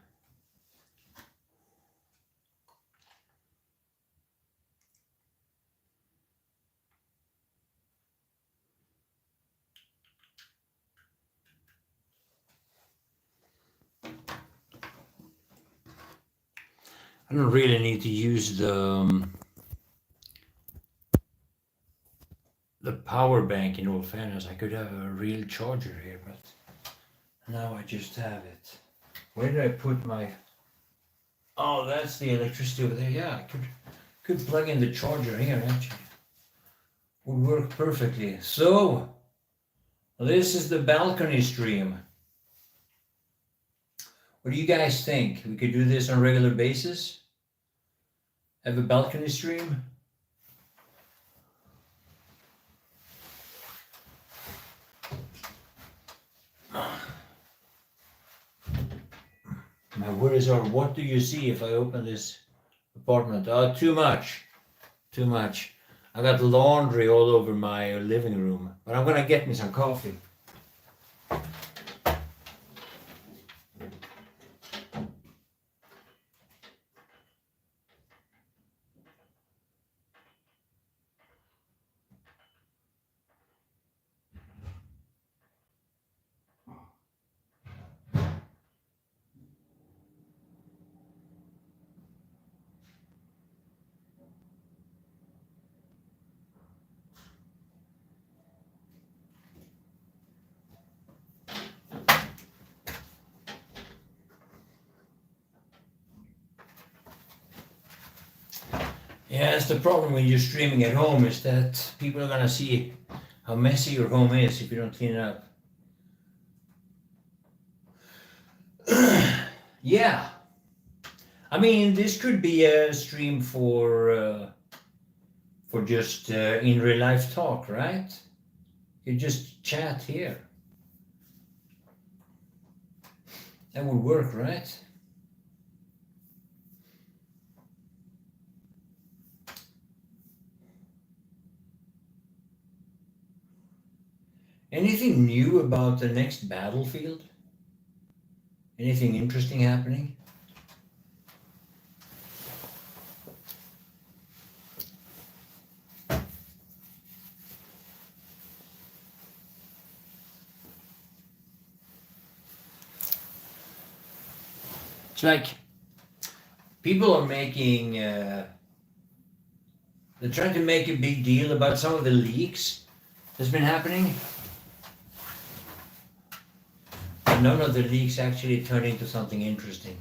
I don't really need to use the power bank in all fairness. I could have a real charger here, but now I just have it. Where did I put my... Oh, that's the electricity over there. Yeah, I could plug in the charger here actually. Would work perfectly. So, this is the balcony stream. What do you guys think? We could do this on a regular basis? Have a balcony stream? My worries are, what do you see if I open this apartment? Oh, too much. Too much. I got laundry all over my living room, but I'm gonna get me some coffee. Yeah, it's the problem when you're streaming at home is that people are gonna see how messy your home is if you don't clean it up. Yeah. I mean, this could be a stream for just in real life talk, right? You just chat here. That would work, right? Anything new about the next battlefield? Anything interesting happening? It's like people are making, they're trying to make a big deal about some of the leaks that's been happening. But none of the leaks actually turn into something interesting.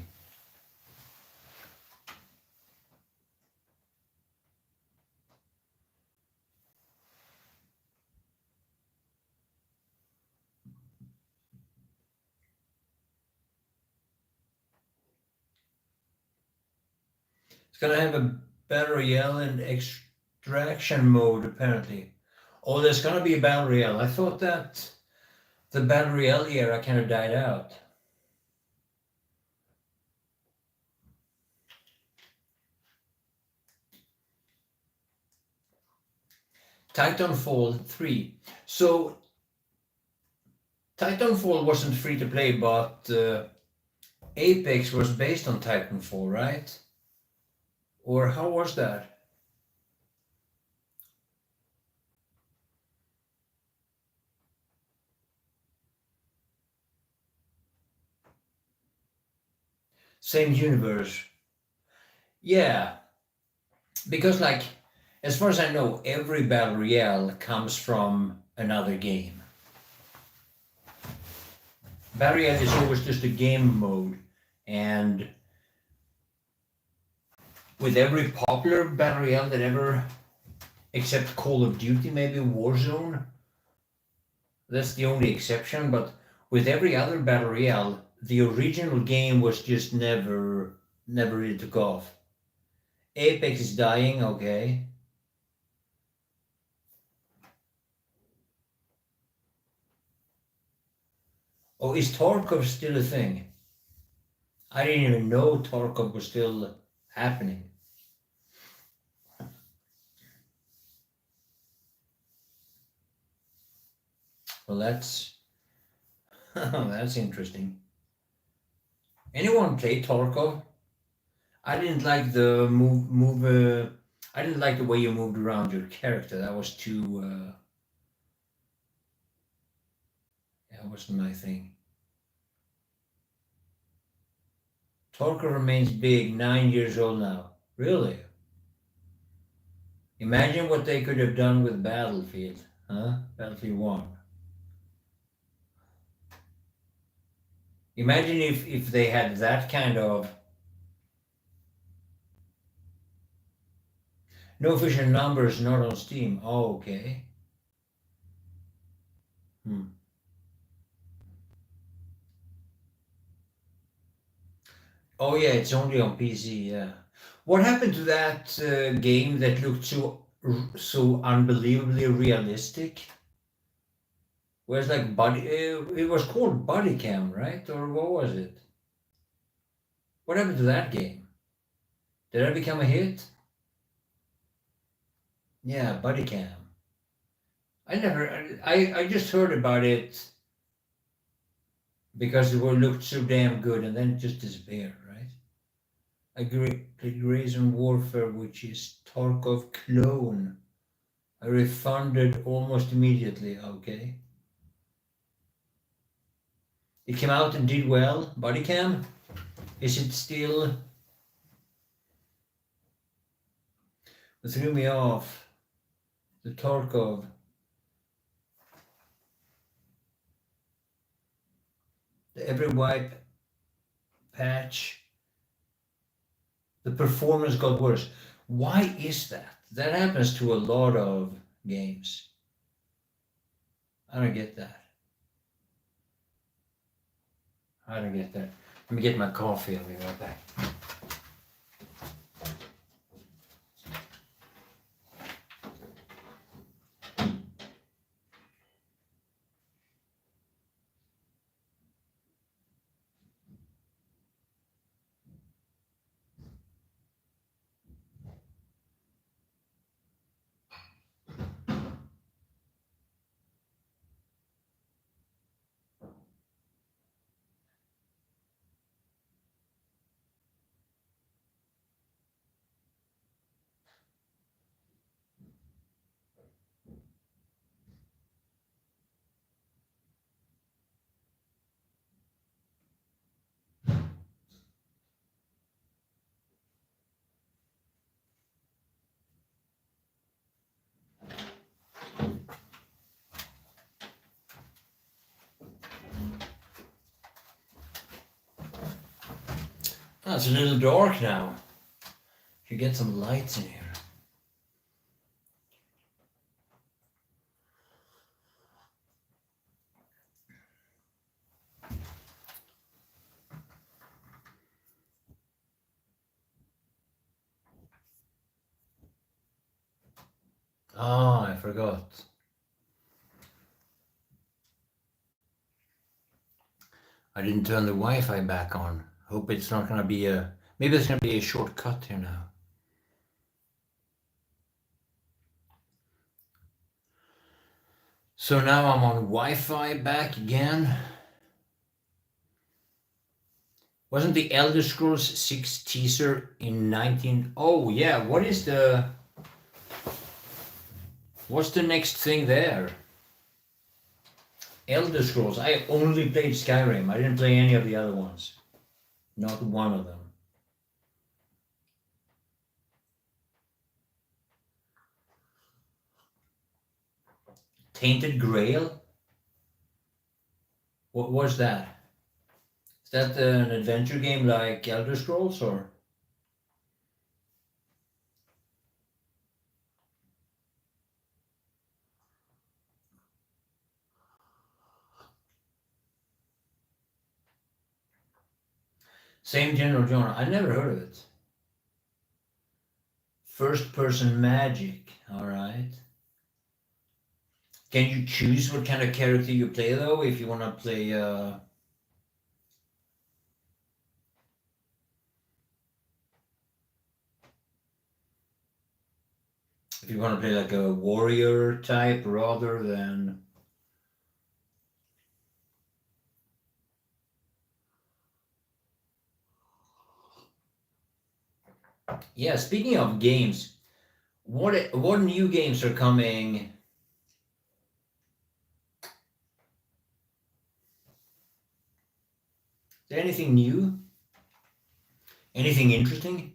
It's gonna have a battle royale and extraction mode apparently. Oh, there's gonna be a battle royale. I thought that the battle royale era kind of died out. Titanfall 3. So Titanfall wasn't free to play, but Apex was based on Titanfall, right? Or how was that? Same universe. Yeah, because like as far as I know, every battle royale comes from another game. Battle royale is always just a game mode, and with every popular battle royale that ever, except Call of Duty, maybe Warzone, that's the only exception. But with every other battle royale, the original game was just never really took off. Apex is dying, okay. Oh, is Tarkov still a thing? I didn't even know Tarkov was still happening. Well, that's that's interesting. Anyone play Tarkov? I didn't like the move. I didn't like the way you moved around your character. That was too. That wasn't my thing. Tarkov remains big. 9 years old now. Really? Imagine what they could have done with Battlefield, huh? Battlefield One. Imagine if they had that kind of no official numbers, not on Steam. Oh, okay. Hmm. Oh yeah, it's only on PC. Yeah. What happened to that game that looked so unbelievably realistic? Whereas like it was called Body Cam, right? Or what was it? What happened to that game? Did that become a hit? Yeah, Body Cam. I never. I just heard about it because it looked so damn good, and then it just disappeared, right? I played Raisin Warfare, which is Tarkov clone. I refunded almost immediately. Okay. It came out and did well. Bodycam? Is it still? It threw me off. The Tarkov. The every wipe patch. The performance got worse. Why is that? That happens to a lot of games. I don't get that. I don't get that. Let me get my coffee. I'll be right back. Oh, it's a little dark now. Should get some lights in here. Oh, I forgot. I didn't turn the Wi-Fi back on. Hope it's not gonna be a. Maybe there's gonna be a shortcut here now. So now I'm on Wi-Fi back again. Wasn't the Elder Scrolls 6 teaser in 19? Oh yeah, what's the next thing there? Elder Scrolls. I only played Skyrim. I didn't play any of the other ones. Not one of them. Tainted Grail? What was that? Is that an adventure game like Elder Scrolls or? Same general genre. I never heard of it. First person magic. Alright. Can you choose what kind of character you play though? If you want to play if you want to play like a warrior type rather than. Yeah, speaking of games, what new games are coming? Is there anything new? Anything interesting?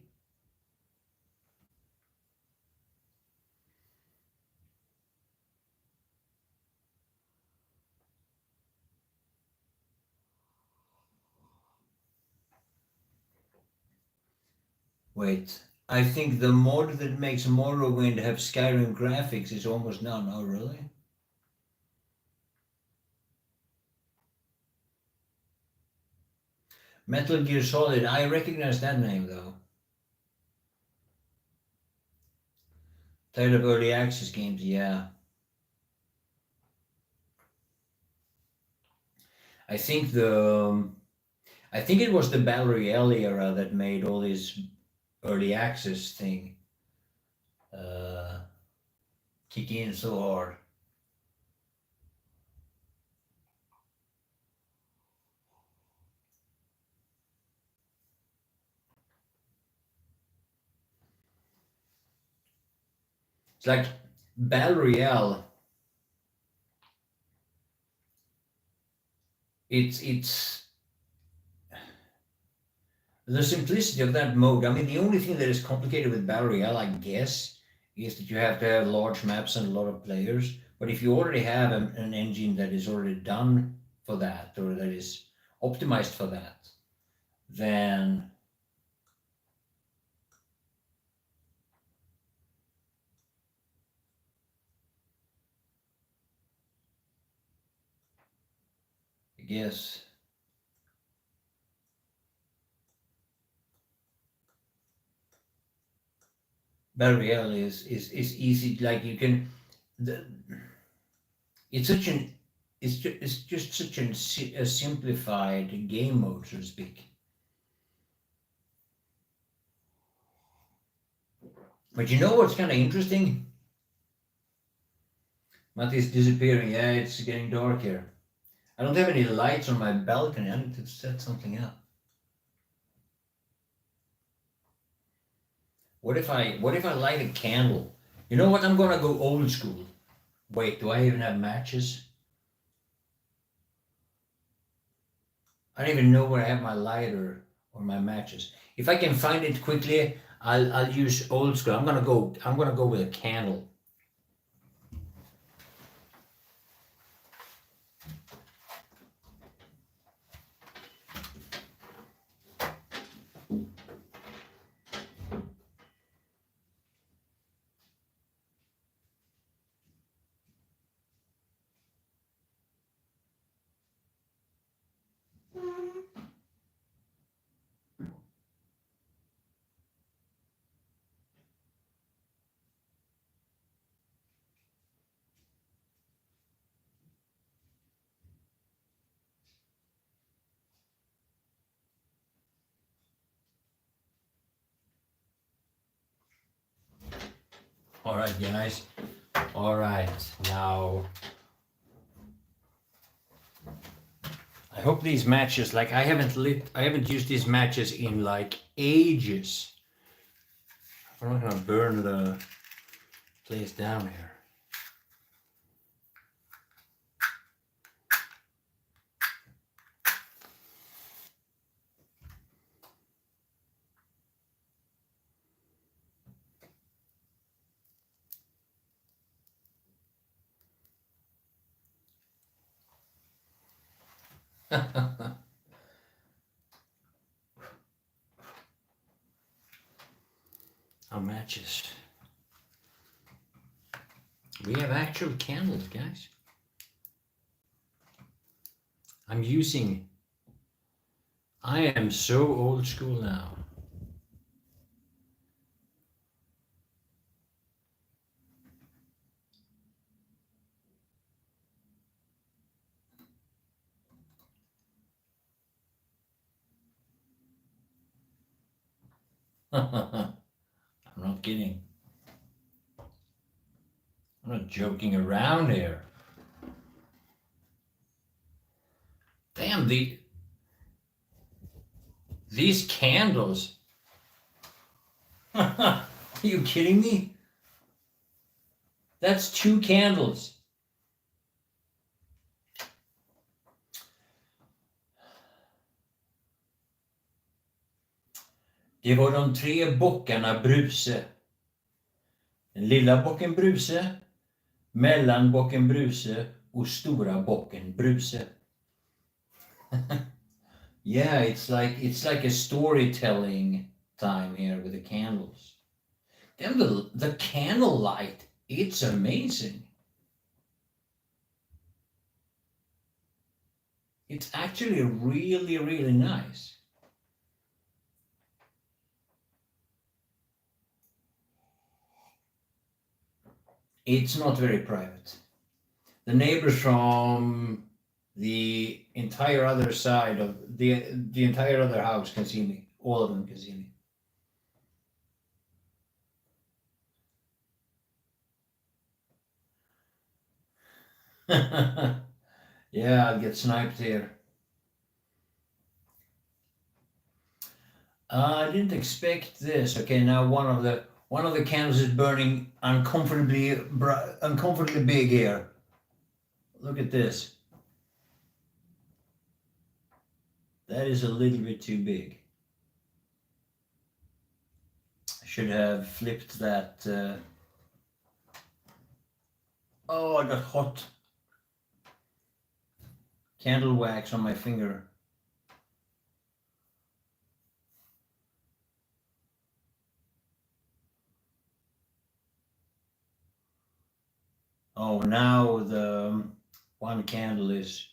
Wait, I think the mod that makes Morrowind have Skyrim graphics is almost done. Oh, really? Metal Gear Solid, I recognize that name though. Tired of early access games, yeah. I think I think it was the Battle Royale era that made all this early access thing uh, kick in so hard. It's like Battle Royale. It's the simplicity of that mode. I mean, the only thing that is complicated with Battle Royale, I guess, is that you have to have large maps and a lot of players. But if you already have an engine that is already done for that, or that is optimized for that, then I guess Battle Royale is easy. Like you can, the, it's such an it's just such a simplified game mode, so to speak. But you know what's kind of interesting? Matti is disappearing. Yeah, it's getting dark here. I don't have any lights on my balcony. I need to set something up. What if I light a candle? You know what? I'm gonna go old school. Wait, do I even have matches? I don't even know where I have my lighter or my matches. If I can find it quickly, I'll use old school. I'm gonna go with a candle. All right, guys. All right, now I hope these matches, like I haven't used these matches in like ages. I'm not gonna burn the place down here. Our matches. We have actual candles, guys. I am so old school now. I'm not kidding. I'm not joking around here. Damn, these candles. Are you kidding me? That's 2 candles. Det var de 3 bockarna Bruse. Den lilla bocken Bruse, mellanbocken Bruse och stora bocken Bruse. Yeah, it's like a storytelling time here with the candles. Then the candle light, it's amazing. It's actually really, really nice. It's not very private. The neighbors from the entire other side of the entire other house can see me. All of them can see me. Yeah, I'll get sniped here. I didn't expect this. Okay, now one of the candles is burning uncomfortably big here. Look at this. That is a little bit too big. I should have flipped that. Oh, I got hot candle wax on my finger. Oh, now the one candle is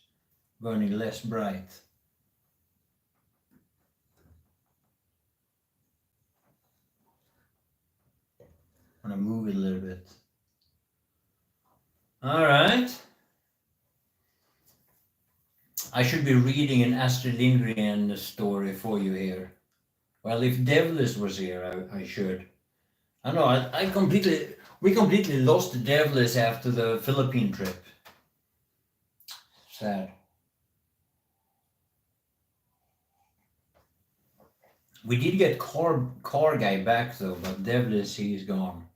burning less bright. I'm gonna move it a little bit. All right. I should be reading an Astrid Lindgren story for you here. Well, if Devlis was here, I should. I know, we completely lost Devlis after the Philippine trip. Sad. We did get car guy back though, but Devlis, he's gone.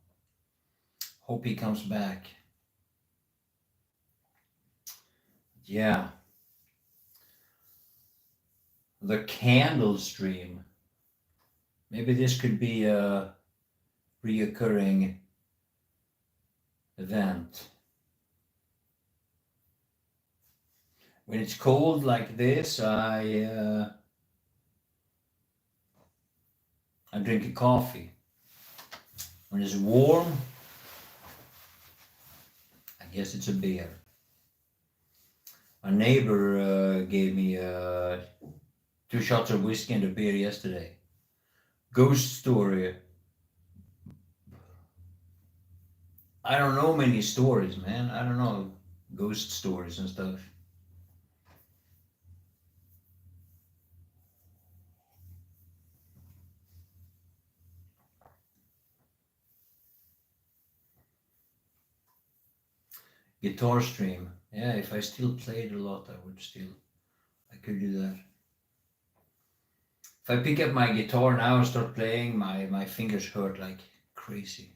Hope he comes back. Yeah. The candle stream. Maybe this could be a reoccurring event. When it's cold like this, I drink a coffee. When it's warm, I guess it's a beer. My neighbor gave me 2 shots of whiskey and a beer yesterday. Ghost story. I don't know many stories, man. I don't know ghost stories and stuff. Guitar stream. Yeah, if I still played a lot, I could do that. If I pick up my guitar now and start playing, my fingers hurt like crazy.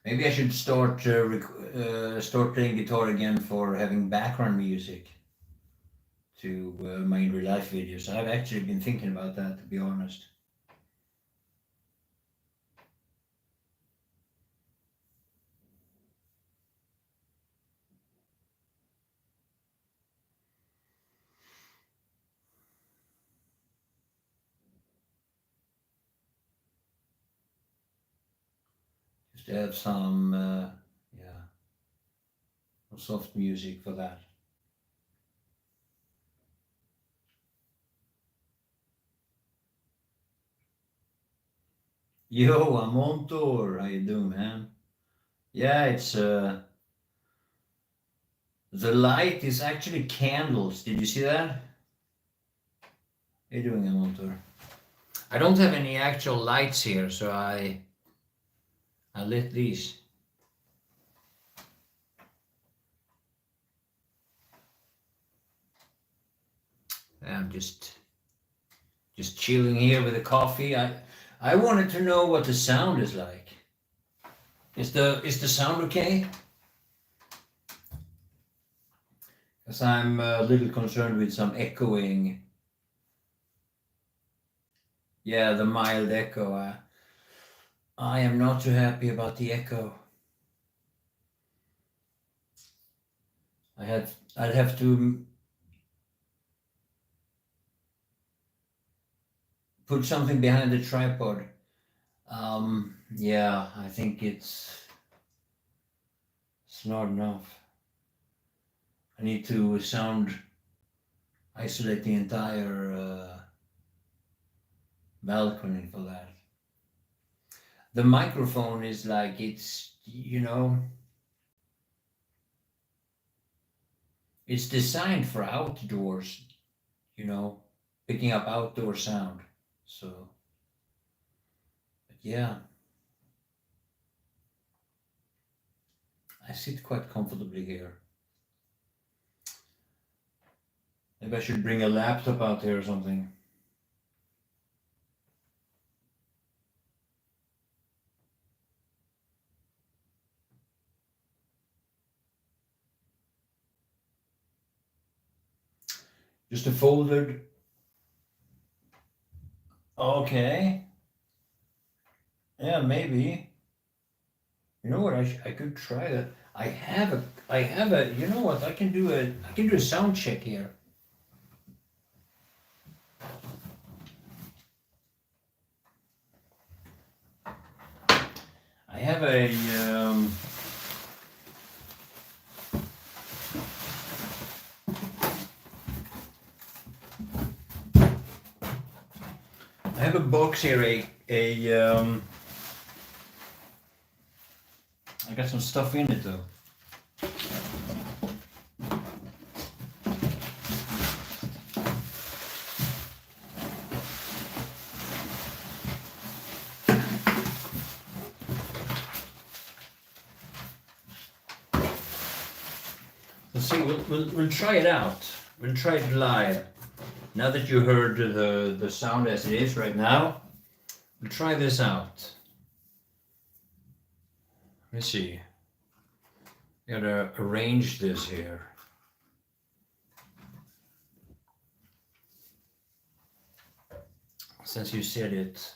Maybe I should start playing guitar again for having background music to my in real life videos. I've actually been thinking about that, to be honest. to have some, soft music for that. Yo, I'm on tour. How you doing, man? Yeah, it's the light is actually candles. Did you see that? How you doing, I'm on tour? I don't have any actual lights here, so I lit these. I'm just chilling here with a coffee. I wanted to know what the sound is like. Is the sound okay? Because I'm a little concerned with some echoing. Yeah, the mild echo. I am not too happy about the echo. I'd have to put something behind the tripod. Yeah, I think it's not enough. I need to isolate the entire balcony for that. The microphone is like, it's designed for outdoors, picking up outdoor sound. So, but yeah, I sit quite comfortably here. Maybe I should bring a laptop out here or something. Just a folded. Okay. Yeah, maybe. You know what? I could try that. I have a. You know what? I can do a sound check here. I have a. I have a box here. I got some stuff in it though. Let's see. We'll try it out. We'll try it live. Now that you heard the sound as it is right now, we'll try this out. Let me see. I gotta arrange this here. Since you said it.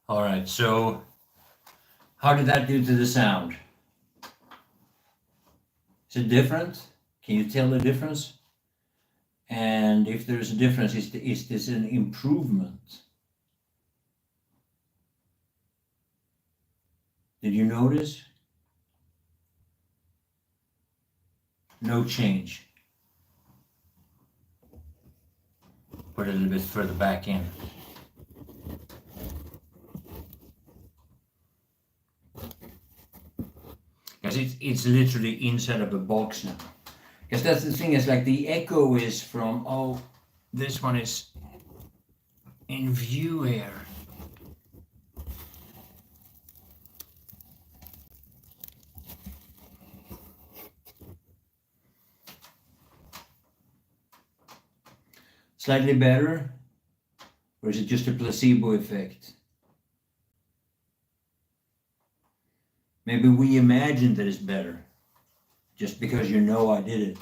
All right, so how did that do to the sound? Is it different? Can you tell the difference? And if there's a difference, is this an improvement? Did you notice? No change. Put it a little bit further back in. Because it's literally inside of a box now. Because that's the thing, is like the echo is from, oh, this one is in view here. Slightly better? Or is it just a placebo effect? Maybe we imagine that it's better, just because you know I did it.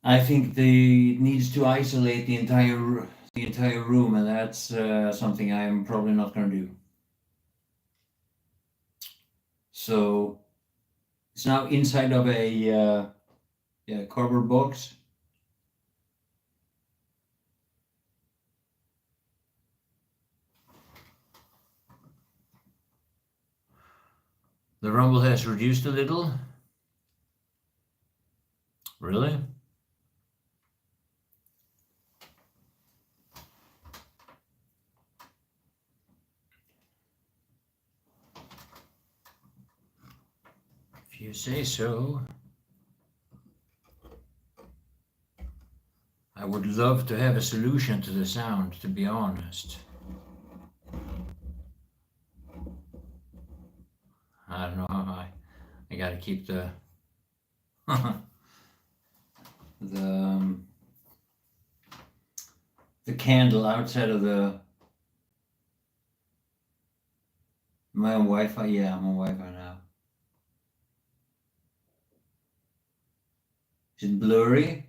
I think it needs to isolate the entire room, and that's something I'm probably not going to do. So it's now inside of a cardboard box. The rumble has reduced a little. Really? If you say so. I would love to have a solution to the sound, to be honest. I don't know how I gotta keep the the candle outside of the. Am I on Wi-Fi? Yeah, I'm on Wi-Fi now. Is it blurry?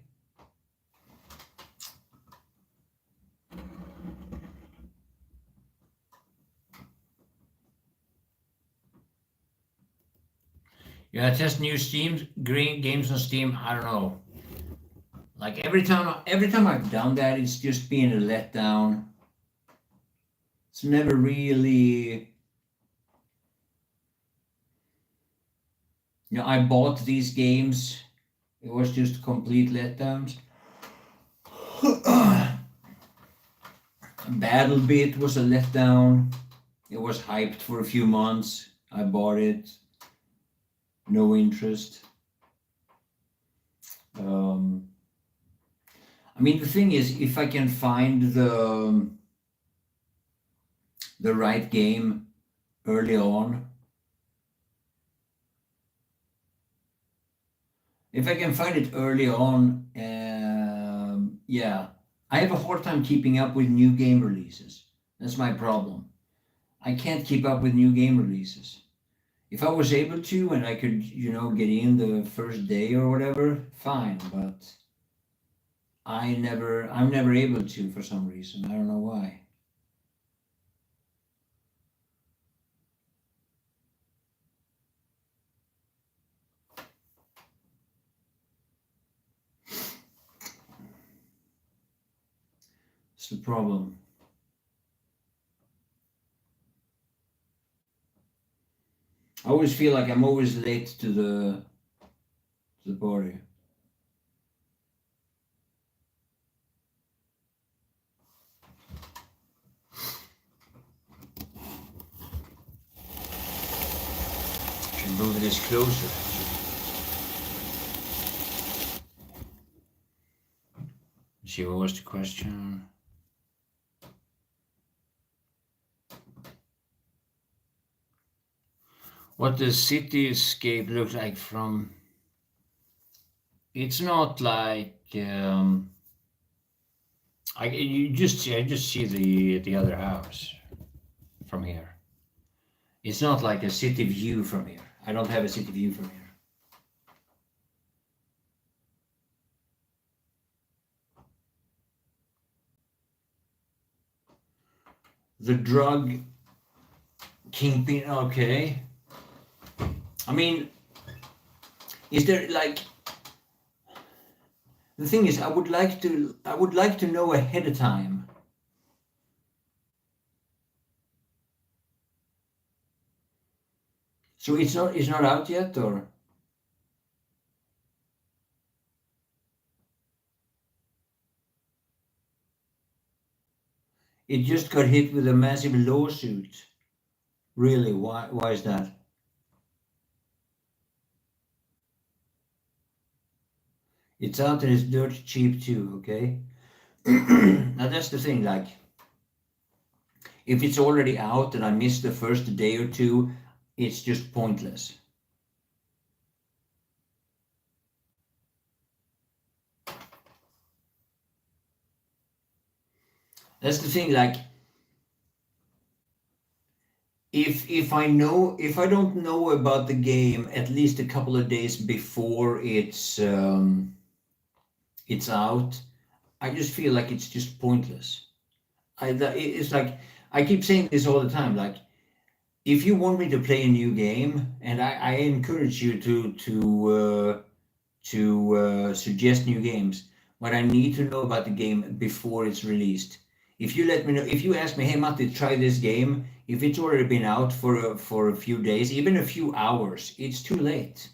Yeah, test new Steam green games on Steam. I don't know. Like every time I've done that, it's just been a letdown. It's never really. I bought these games. It was just complete letdowns. BattleBit was a letdown. It was hyped for a few months. I bought it. No interest. I mean, the thing is, if I can find the right game early on, if I can find it early on, yeah, I have a hard time keeping up with new game releases. That's my problem. I can't keep up with new game releases. If I was able to and I could, get in the first day or whatever, fine, but I'm never able to for some reason. I don't know why. It's the problem. I always feel like I'm always late to the party. Should move this closer. Let's see, what was the question? What the cityscape looks like from. It's not like I just see the other house from here. It's not like a city view from here. I don't have a city view from here. The drug kingpin, okay. I mean, is there like, the thing is, I would like to know ahead of time. So it's not out yet, or? It just got hit with a massive lawsuit. Really? Why is that? It's out and it's dirt cheap too, okay? Now that's the thing, like, if it's already out and I miss the first day or two, it's just pointless. That's the thing, like, if I don't know about the game at least a couple of days before it's out, I just feel like it's just pointless. It's like I keep saying this all the time. Like, if you want me to play a new game, and I encourage you to suggest new games, but I need to know about the game before it's released. If you let me know, if you ask me, hey Matti, try this game, if it's already been out for a few days, even a few hours, it's too late,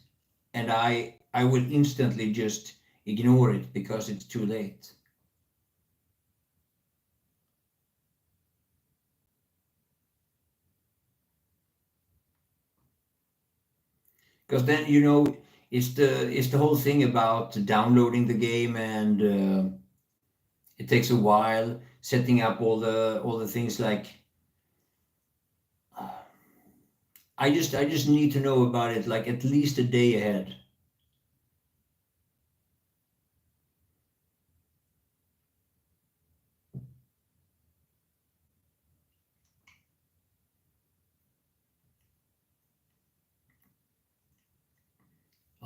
and I will instantly just ignore it because it's too late. Because then it's the whole thing about downloading the game, and it takes a while setting up all the things. Like, I just need to know about it like at least a day ahead.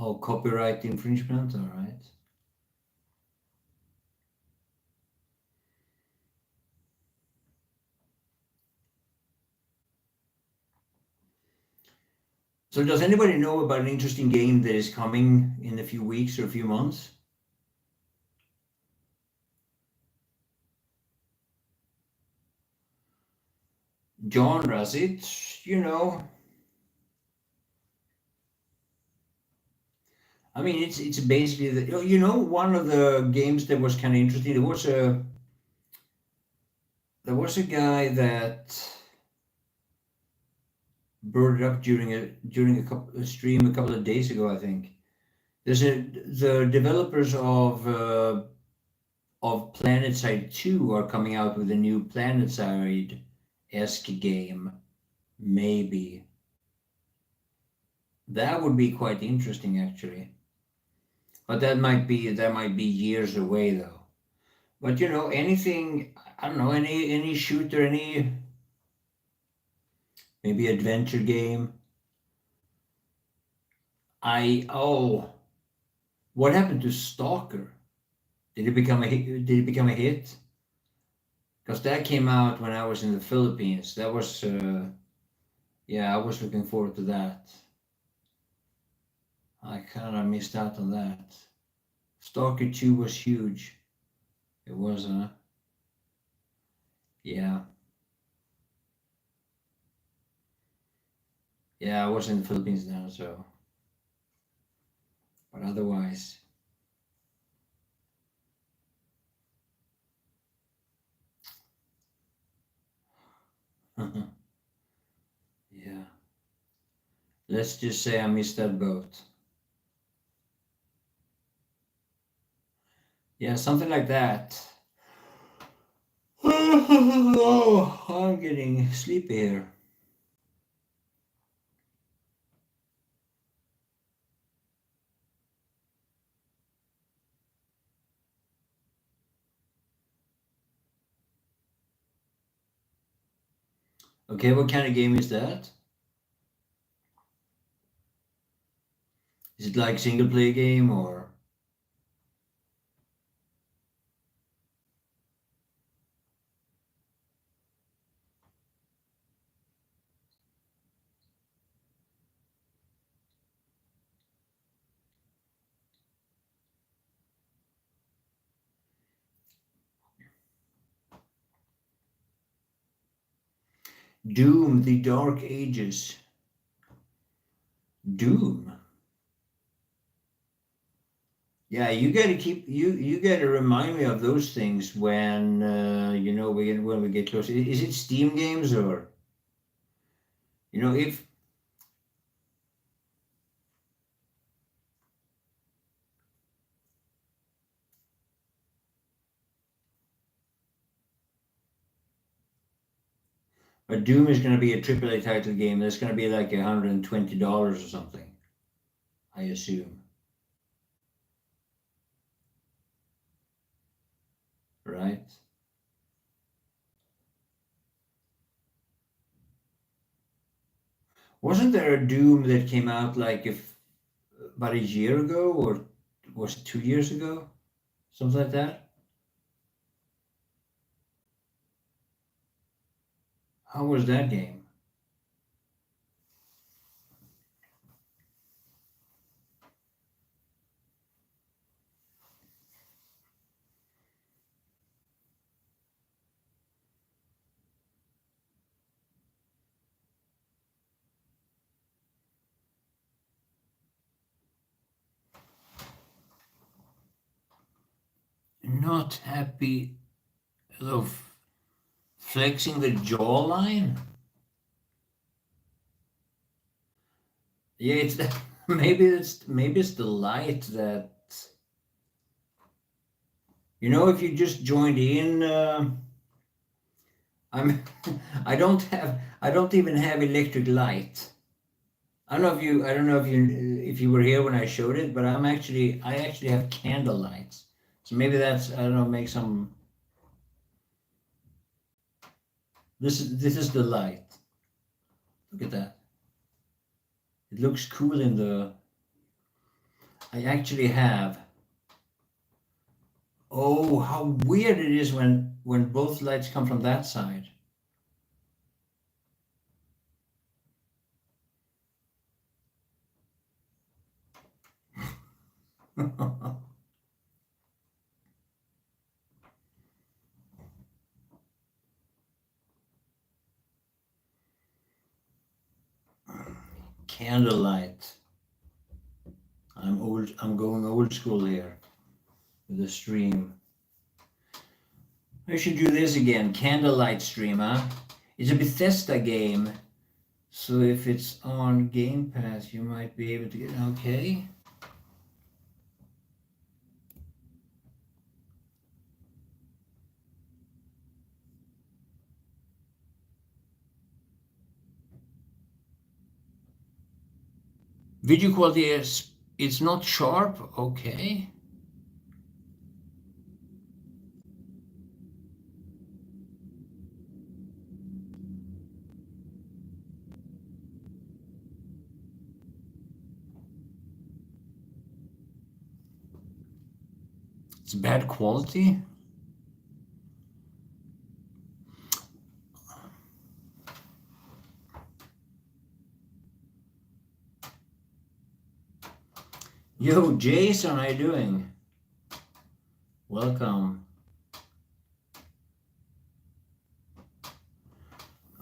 Oh, copyright infringement, all right. So does anybody know about an interesting game that is coming in a few weeks or a few months? Genres, I mean, it's basically one of the games that was kind of interesting. There was a guy that brought it up during a stream a couple of days ago, I think. The developers of PlanetSide 2 are coming out with a new PlanetSide-esque game. Maybe. That would be quite interesting, actually. But that might be years away, though. But anything, I don't know, any shooter, any maybe adventure game. What happened to Stalker? Did it become a hit? Did it become a hit? Because that came out when I was in the Philippines. That was, yeah, I was looking forward to that. I kind of missed out on that. Stalker 2 was huge. It was, yeah. Yeah, I was in the Philippines now, so. But otherwise. Yeah. Let's just say I missed that boat. Yeah, something like that. Oh, I'm getting sleepy here. Okay, what kind of game is that? Is it like single player game or? Doom, the Dark Ages. Doom. Yeah, you gotta remind me of those things when when we get closer. Is it Steam games or if A Doom is going to be a AAA title game. That's going to be like $120 or something, I assume. Right? Wasn't there a Doom that came out like about a year ago, or was it 2 years ago? Something like that? How was that game? Not happy of flexing the jawline? Yeah, it's maybe it's the light that, if you just joined in. I'm I don't even have electric light. I don't know if you were here when I showed it, but I actually have candle lights. So maybe that's, I don't know, make some. This is the light. Look at that. It looks cool in the. I actually have. Oh, how weird it is when both lights come from that side. Candlelight. I'm going old school here with the stream. I should do this again. Candlelight stream, huh? It's a Bethesda game. So if it's on Game Pass, you might be able to get. Okay. Video quality is, it's not sharp. Okay. It's bad quality. Yo, Jason, how you doing? Welcome.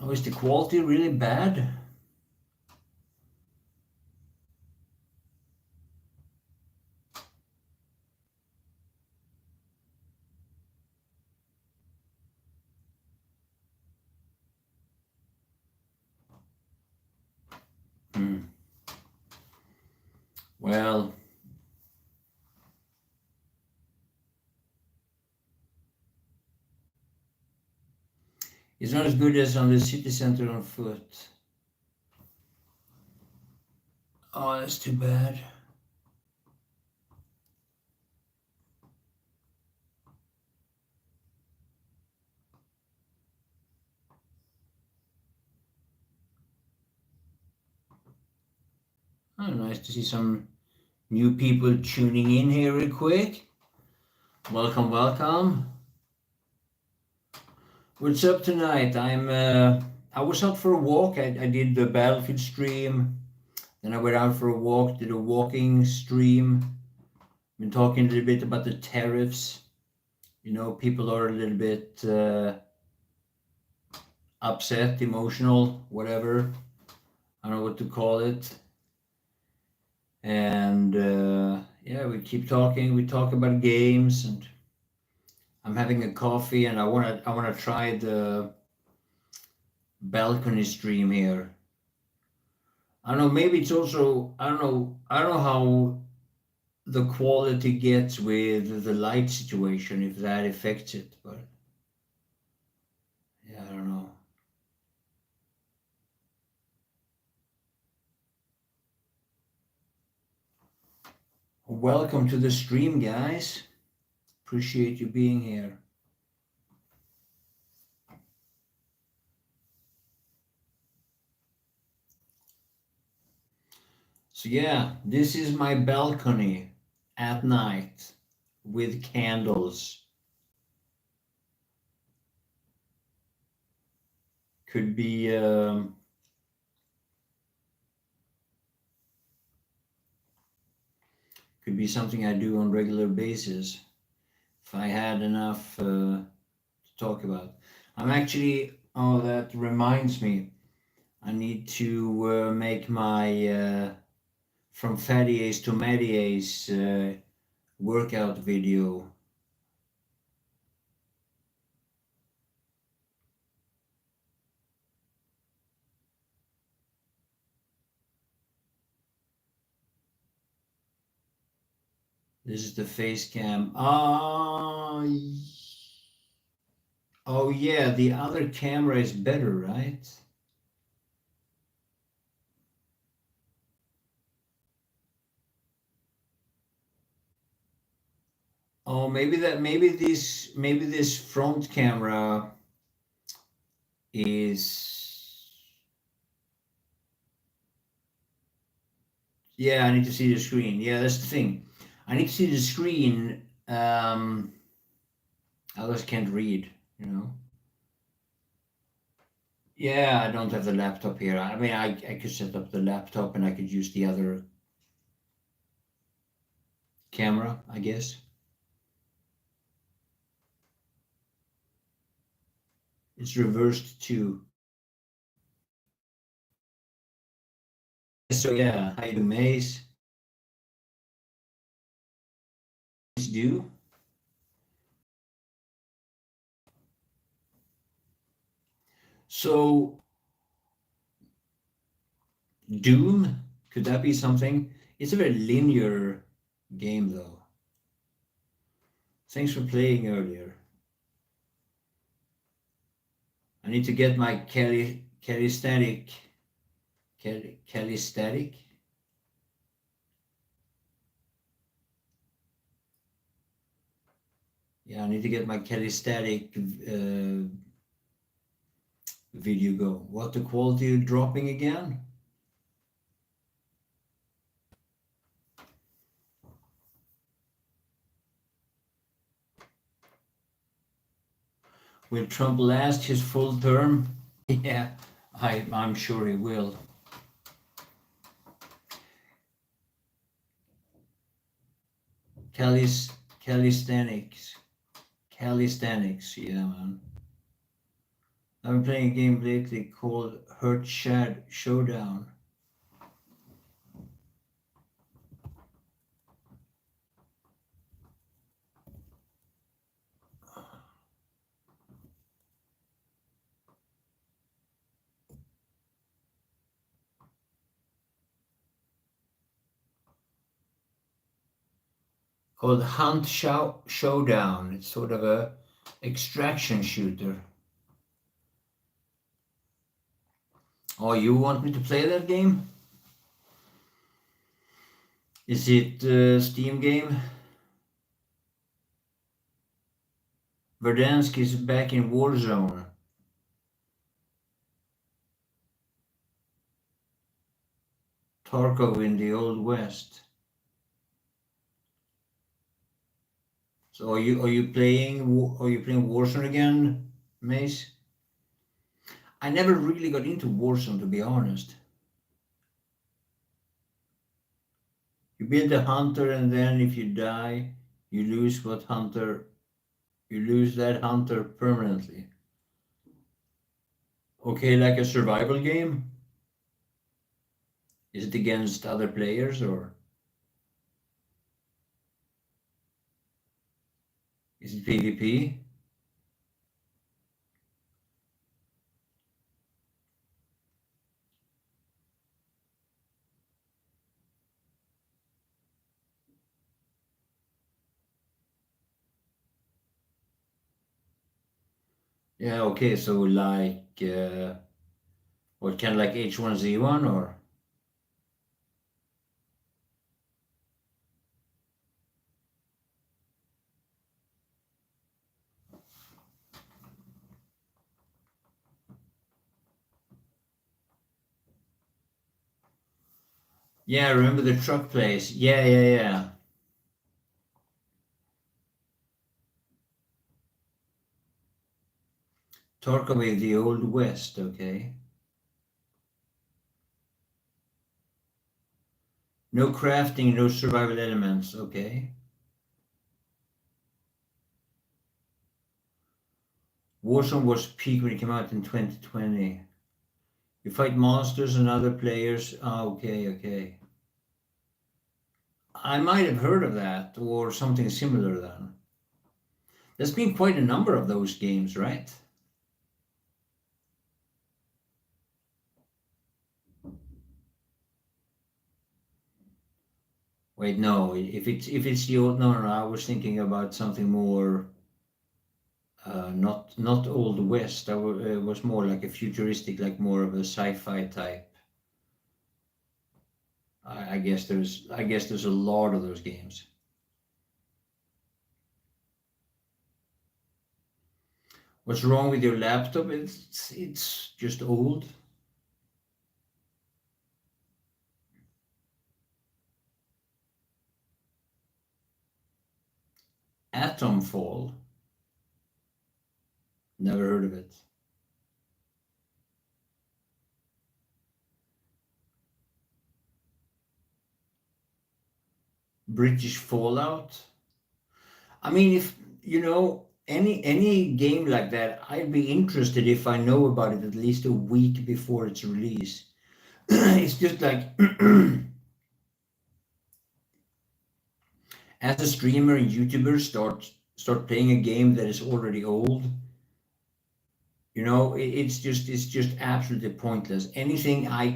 Oh, is the quality really bad? Well, it's not as good as on the city center on foot. Oh, that's too bad. Oh, nice to see some new people tuning in here real quick. Welcome, welcome. What's up tonight? I was out for a walk. I did the Battlefield stream. Then I went out for a walk, did a walking stream. Been talking a little bit about the tariffs. People are a little bit upset, emotional, whatever. I don't know what to call it. And yeah, we keep talking. We talk about games, and I'm having a coffee, and I wanna try the balcony stream here. I don't know. Maybe it's also, I don't know. I don't know how the quality gets with the light situation, if that affects it, but yeah, I don't know. Welcome to the stream, guys. Appreciate you being here. So yeah, this is my balcony at night with candles. Could be something I do on regular basis if I had enough to talk about. I'm actually, oh, that reminds me, I need to make my from MattiAce to MattiAce workout video. This is the face cam. Oh yeah, the other camera is better, right? Oh, maybe this front camera is, yeah, I need to see the screen. Yeah, that's the thing. I need to see the screen. Others can't read, you know. Yeah, I don't have the laptop here. I mean, I could set up the laptop and I could use the other camera, I guess. It's reversed too. So yeah, how you do, Mace? Do so. Doom, could that be something? It's a very linear game, though. Thanks for playing earlier. I need to get my calisthenic. Calisthenic. Yeah, I need to get my calisthenic video go. What, the quality dropping again? Will Trump last his full term? Yeah, I'm sure he will. Calisthenics. Calisthenics, yeah, man. I've been playing a game lately called Hurt Shad Showdown. Called Hunt Showdown. It's sort of a extraction shooter. Oh, you want me to play that game? Is it a Steam game? Verdansk is back in Warzone. Tarkov in the Old West. So are you playing Warzone again, Mace? I never really got into Warzone, to be honest. You build a hunter, and then if you die, you lose that hunter permanently. Okay, like a survival game? Is it against other players, or is it PvP? Yeah, okay, so like what, kind of like H1Z1, or Yeah, remember the truck place? Yeah, yeah, yeah. Torquay, the Old West, okay. No crafting, no survival elements, okay. Warzone was peak when it came out in 2020. You fight monsters and other players. Ah, okay, okay. I might have heard of that or something similar then. There's been quite a number of those games, right? Wait, no. If it's the old, no, no, no, I was thinking about something more, not Old West. It was more like a futuristic, like more of a sci-fi type. I guess there's a lot of those games. What's wrong with your laptop? It's just old. Atomfall. Never heard of it. British Fallout. I mean, if you know any game like that, I'd be interested if I know about it at least a week before its release. It's just like as a streamer and YouTuber start playing a game that is already old. It's just absolutely pointless. Anything I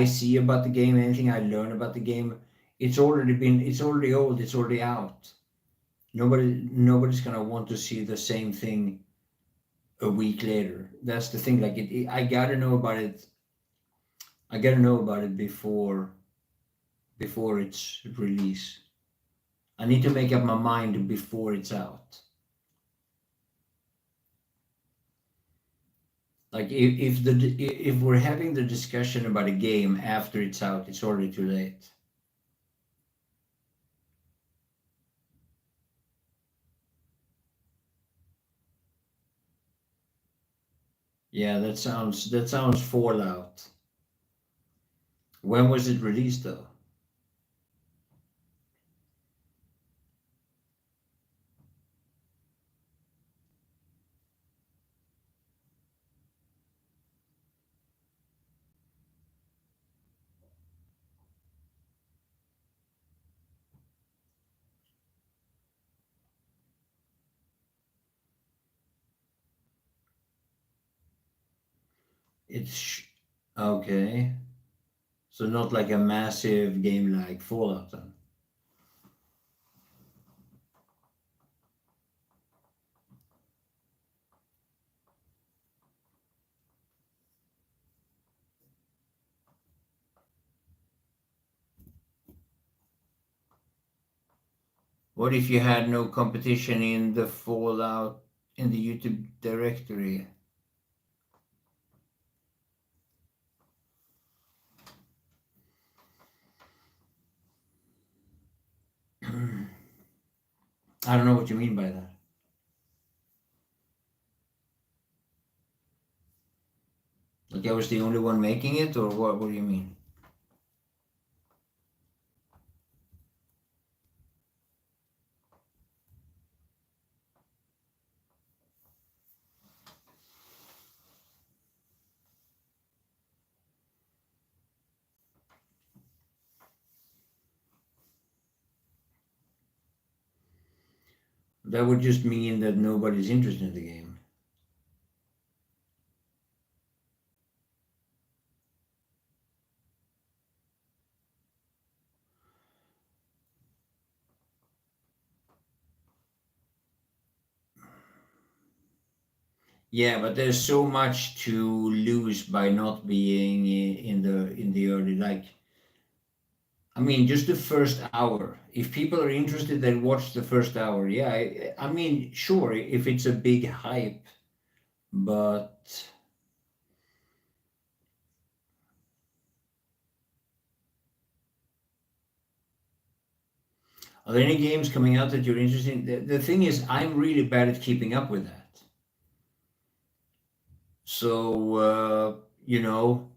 see about the game, anything I learn about the game, it's already old, it's already out. Nobody's gonna want to see the same thing a week later. That's the thing. Like I gotta know about it. I gotta know about it before its release. I need to make up my mind before it's out. Like if we're having the discussion about a game after it's out, it's already too late. Yeah, that sounds Fallout. When was it released though? It's okay. So not like a massive game like Fallout then. What if you had no competition in the Fallout in the YouTube directory? I don't know what you mean by that. Like I was the only one making it, or what? What do you mean? That would just mean that nobody's interested in the game. Yeah, but there's so much to lose by not being in the early. Like, I mean, just the first hour. If people are interested, then watch the first hour. Yeah, I mean, sure, if it's a big hype, but Are there any games coming out that you're interested in? The thing is, I'm really bad at keeping up with that. So, you know,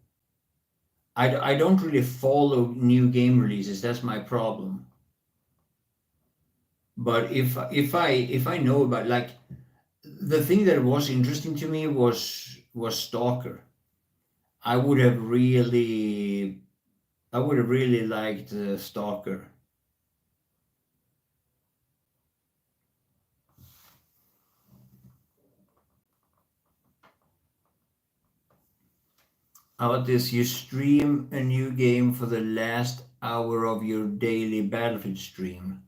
I don't really follow new game releases. That's my problem. But if I know about, like, the thing that was interesting to me was Stalker. I would have really I would have really liked Stalker. How about this? You stream a new game for the last hour of your daily Battlefield stream.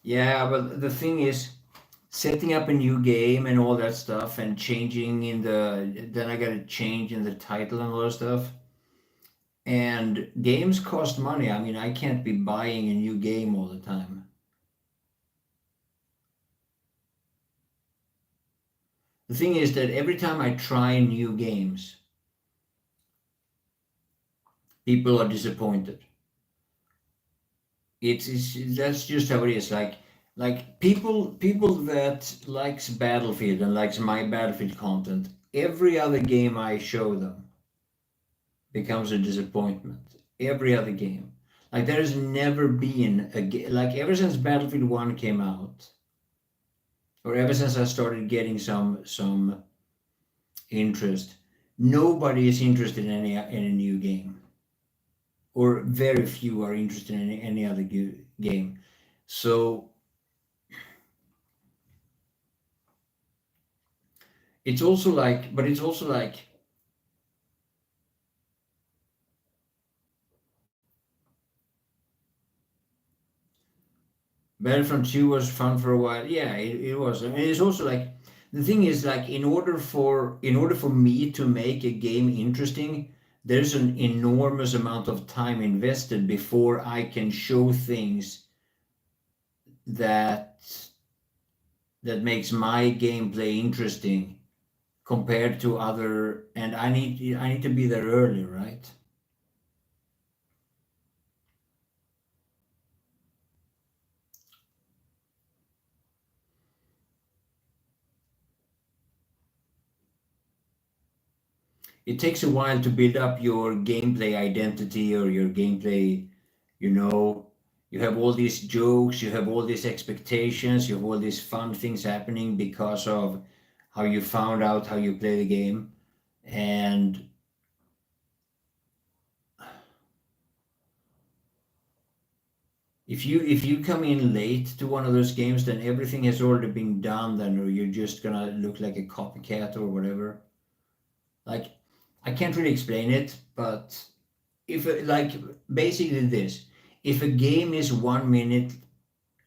Yeah, but the thing is, setting up a new game and all that stuff and changing in then I gotta change in the title and all that stuff. And games cost money. I mean, I can't be buying a new game all the time. The thing is that every time I try new games, people are disappointed. It's that's just how it is. Like people that likes Battlefield and likes my Battlefield content, every other game I show them becomes a disappointment. Every other game. Like there's never been a game, like ever since Battlefield 1 came out, or ever since I started getting some interest, nobody is interested in a new game, or very few are interested in any other game. So it's also like, but it's also like, Battlefront 2 was fun for a while. Yeah, it was. And it's also like, the thing is, like, in order for me to make a game interesting, there's an enormous amount of time invested before I can show things that that makes my gameplay interesting compared to other, and I need to be there early, right? It takes a while to build up your gameplay identity or your gameplay, you know. You have all these jokes, you have all these expectations, you have all these fun things happening because of how you found out how you play the game. And if you come in late to one of those games, then everything has already been done then, or you're just gonna look like a copycat or whatever. Like, I can't really explain it, but if like, basically this, if a game is 1 minute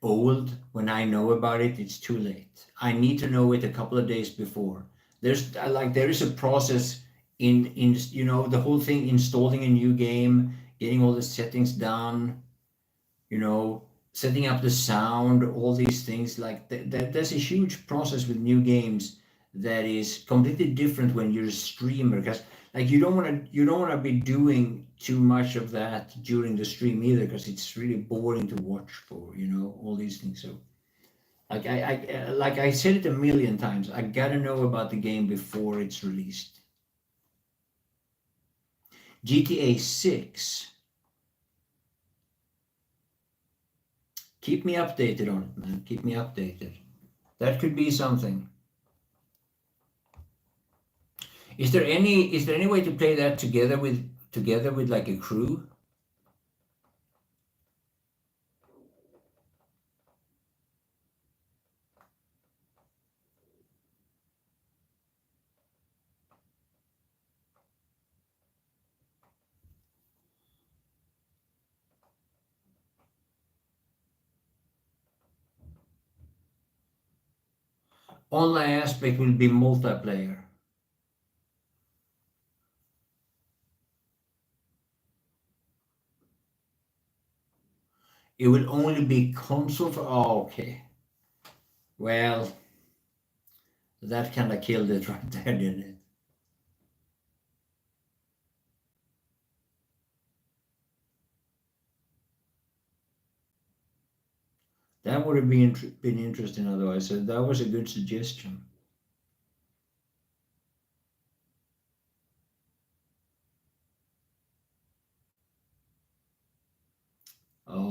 old when I know about it, it's too late. I need to know it a couple of days before. There is a process in the whole thing, installing a new game, getting all the settings done, you know, setting up the sound, all these things. Like there's a huge process with new games that is completely different when you're a streamer, because like you don't want to be doing too much of that during the stream either, because it's really boring to watch for, all these things. So like I said it a million times, I gotta know about the game before it's released. GTA 6. Keep me updated on it, man. Keep me updated. That could be something. Is there any way to play that together with like a crew? Online aspect will be multiplayer. It will only be console for. Oh, okay. Well, that kind of killed it right there, didn't it? That would have been interesting otherwise. So that was a good suggestion. Oh,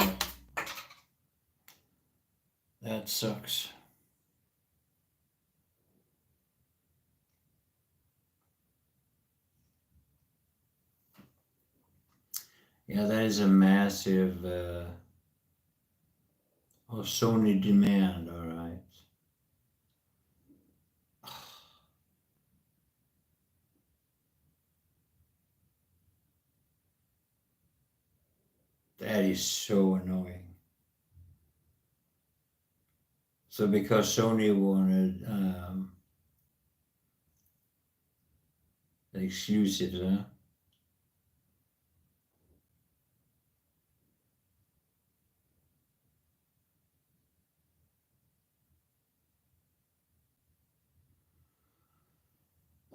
that sucks. Yeah, that is a massive Sony demand. All right. That is so annoying. So because Sony wanted the exclusives, huh?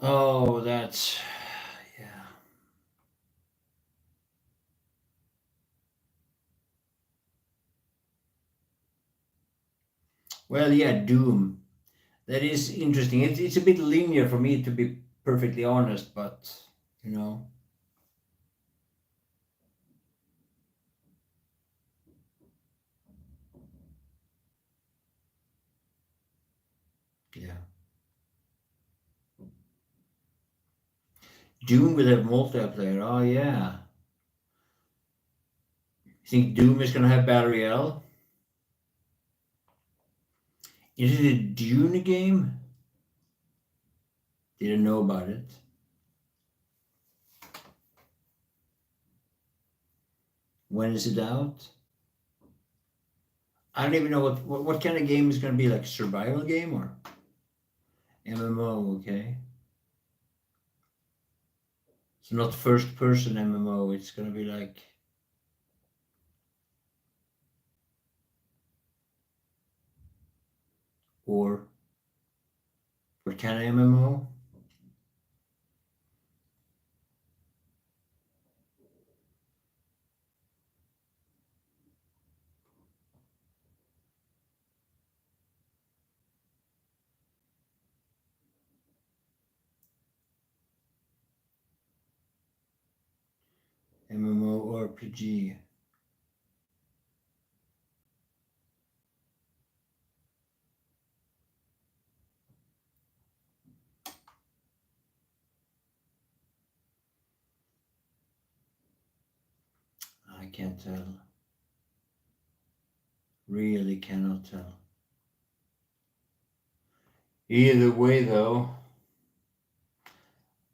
Oh, that's yeah. Well, yeah, Doom. That is interesting. It's a bit linear for me to be perfectly honest, but you know, yeah. Doom will have multiplayer. Oh yeah. You think Doom is gonna have Battle Royale? Is it a Dune game? Didn't know about it. When is it out? I don't even know what kind of game is gonna be, like a survival game or MMO, okay. It's not first person MMO, it's gonna be like or what kind of MMO? MMORPG. I can't tell. Really cannot tell. Either way, though,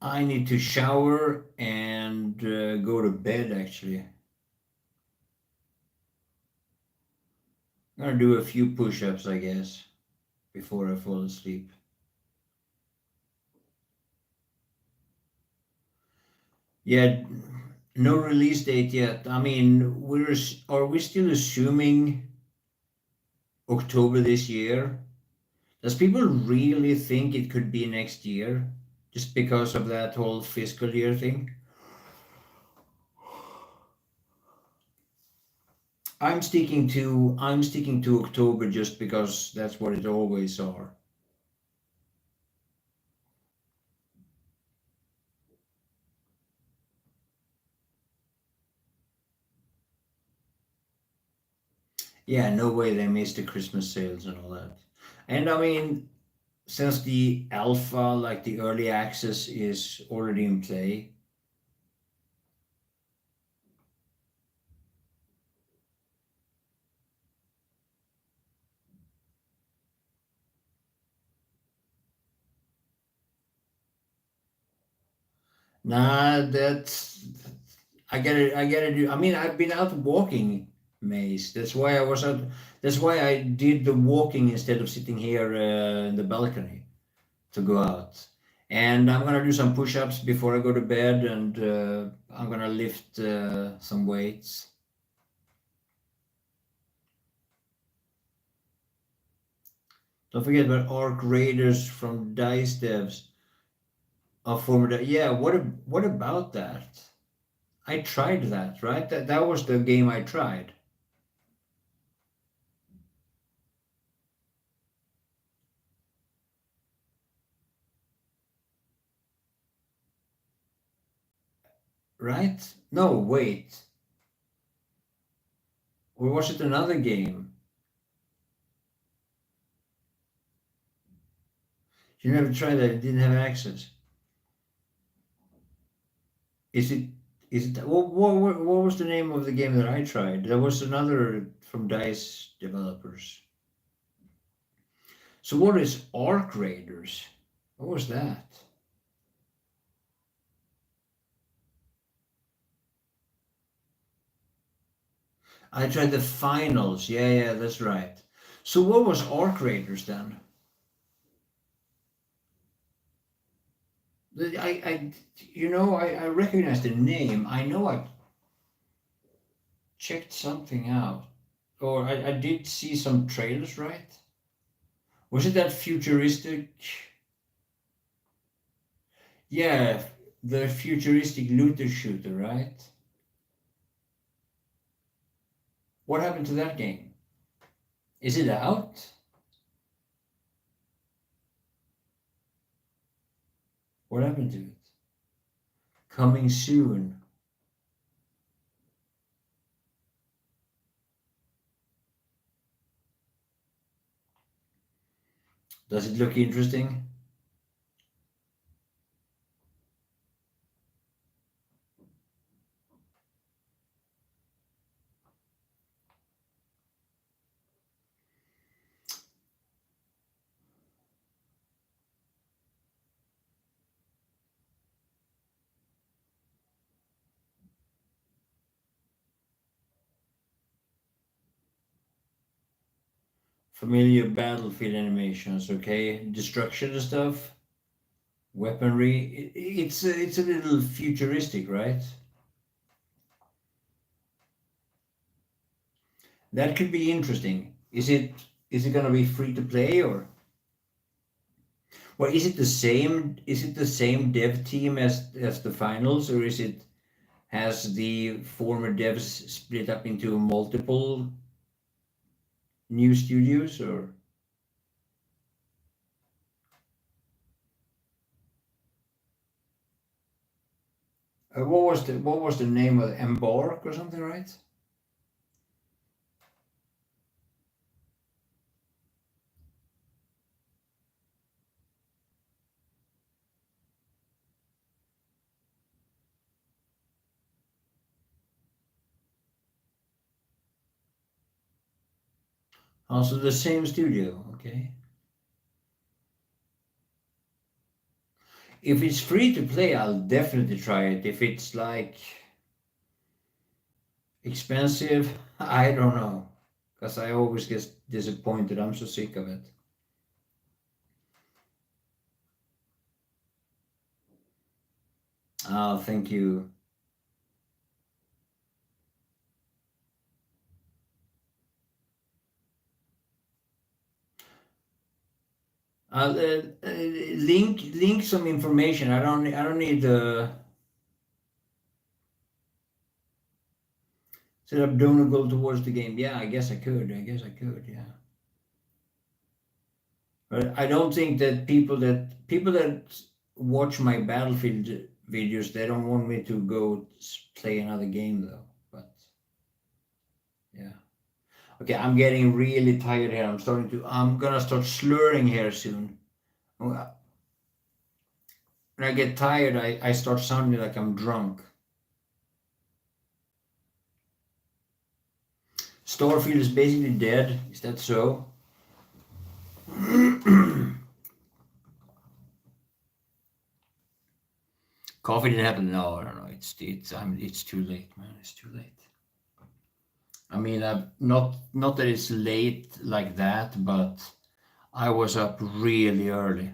I need to shower and go to bed actually. I'm gonna do a few push ups, I guess, before I fall asleep. Yeah, no release date yet. I mean, are we still assuming October this year? Does people really think it could be next year just because of that whole fiscal year thing? I'm sticking to October just because that's what it always are. Yeah, no way they missed the Christmas sales and all that. And I mean, since the alpha, like the early access, is already in play, nah, that's I gotta do. I mean, I've been out walking, Maze. That's why I was out. That's why I did the walking instead of sitting here in the balcony to go out. And I'm gonna do some push-ups before I go to bed, and I'm gonna lift some weights. Don't forget about Arc Raiders from Dice Devs. Former, yeah. What about that? I tried that, right? That was the game I tried. right? No, wait. Or was it another game? You never tried that, it didn't have access. Is it, what was the name of the game that I tried? There was another from DICE developers. So what is Arc Raiders? What was that? I tried the finals. Yeah, that's right. So what was Arc Raiders then? I recognize the name. I know I checked something out. Or I did see some trailers, right? Was it that futuristic? Yeah, the futuristic looter shooter, right? What happened to that game? Is it out? What happened to it? Coming soon. Does it look interesting? Familiar battlefield animations, okay? Destruction and stuff. Weaponry. It's a little futuristic, right? That could be interesting. Is it gonna be free to play or? Well, is it the same? Is it the same dev team as the finals, or has the former devs split up into multiple new studios, or? What was the name of Embark or something, right? Also the same studio, okay. If it's free to play, I'll definitely try it. If it's like expensive, I don't know, because I always get disappointed. I'm so sick of it. Oh, thank you. I'll link some information. I don't need the set up donor goal towards the game. Yeah, I guess I could. Yeah. But I don't think that people that watch my Battlefield videos, they don't want me to go play another game though. But yeah. Okay, I'm getting really tired here. I'm gonna start slurring here soon. When I get tired, I start sounding like I'm drunk. Starfield is basically dead. Is that so? Coffee didn't happen. No, I don't know. It's too late, man. It's too late. I mean, not that it's late like that, but I was up really early.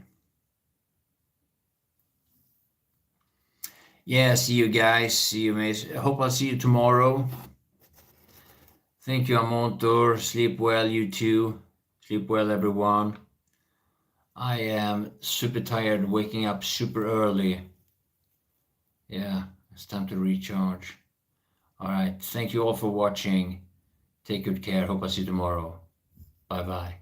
Yeah, see you guys. See you, mates. I hope I'll see you tomorrow. Thank you, Amontor. Sleep well, you too. Sleep well, everyone. I am super tired, waking up super early. Yeah, it's time to recharge. All right. Thank you all for watching. Take good care. Hope I see you tomorrow. Bye bye.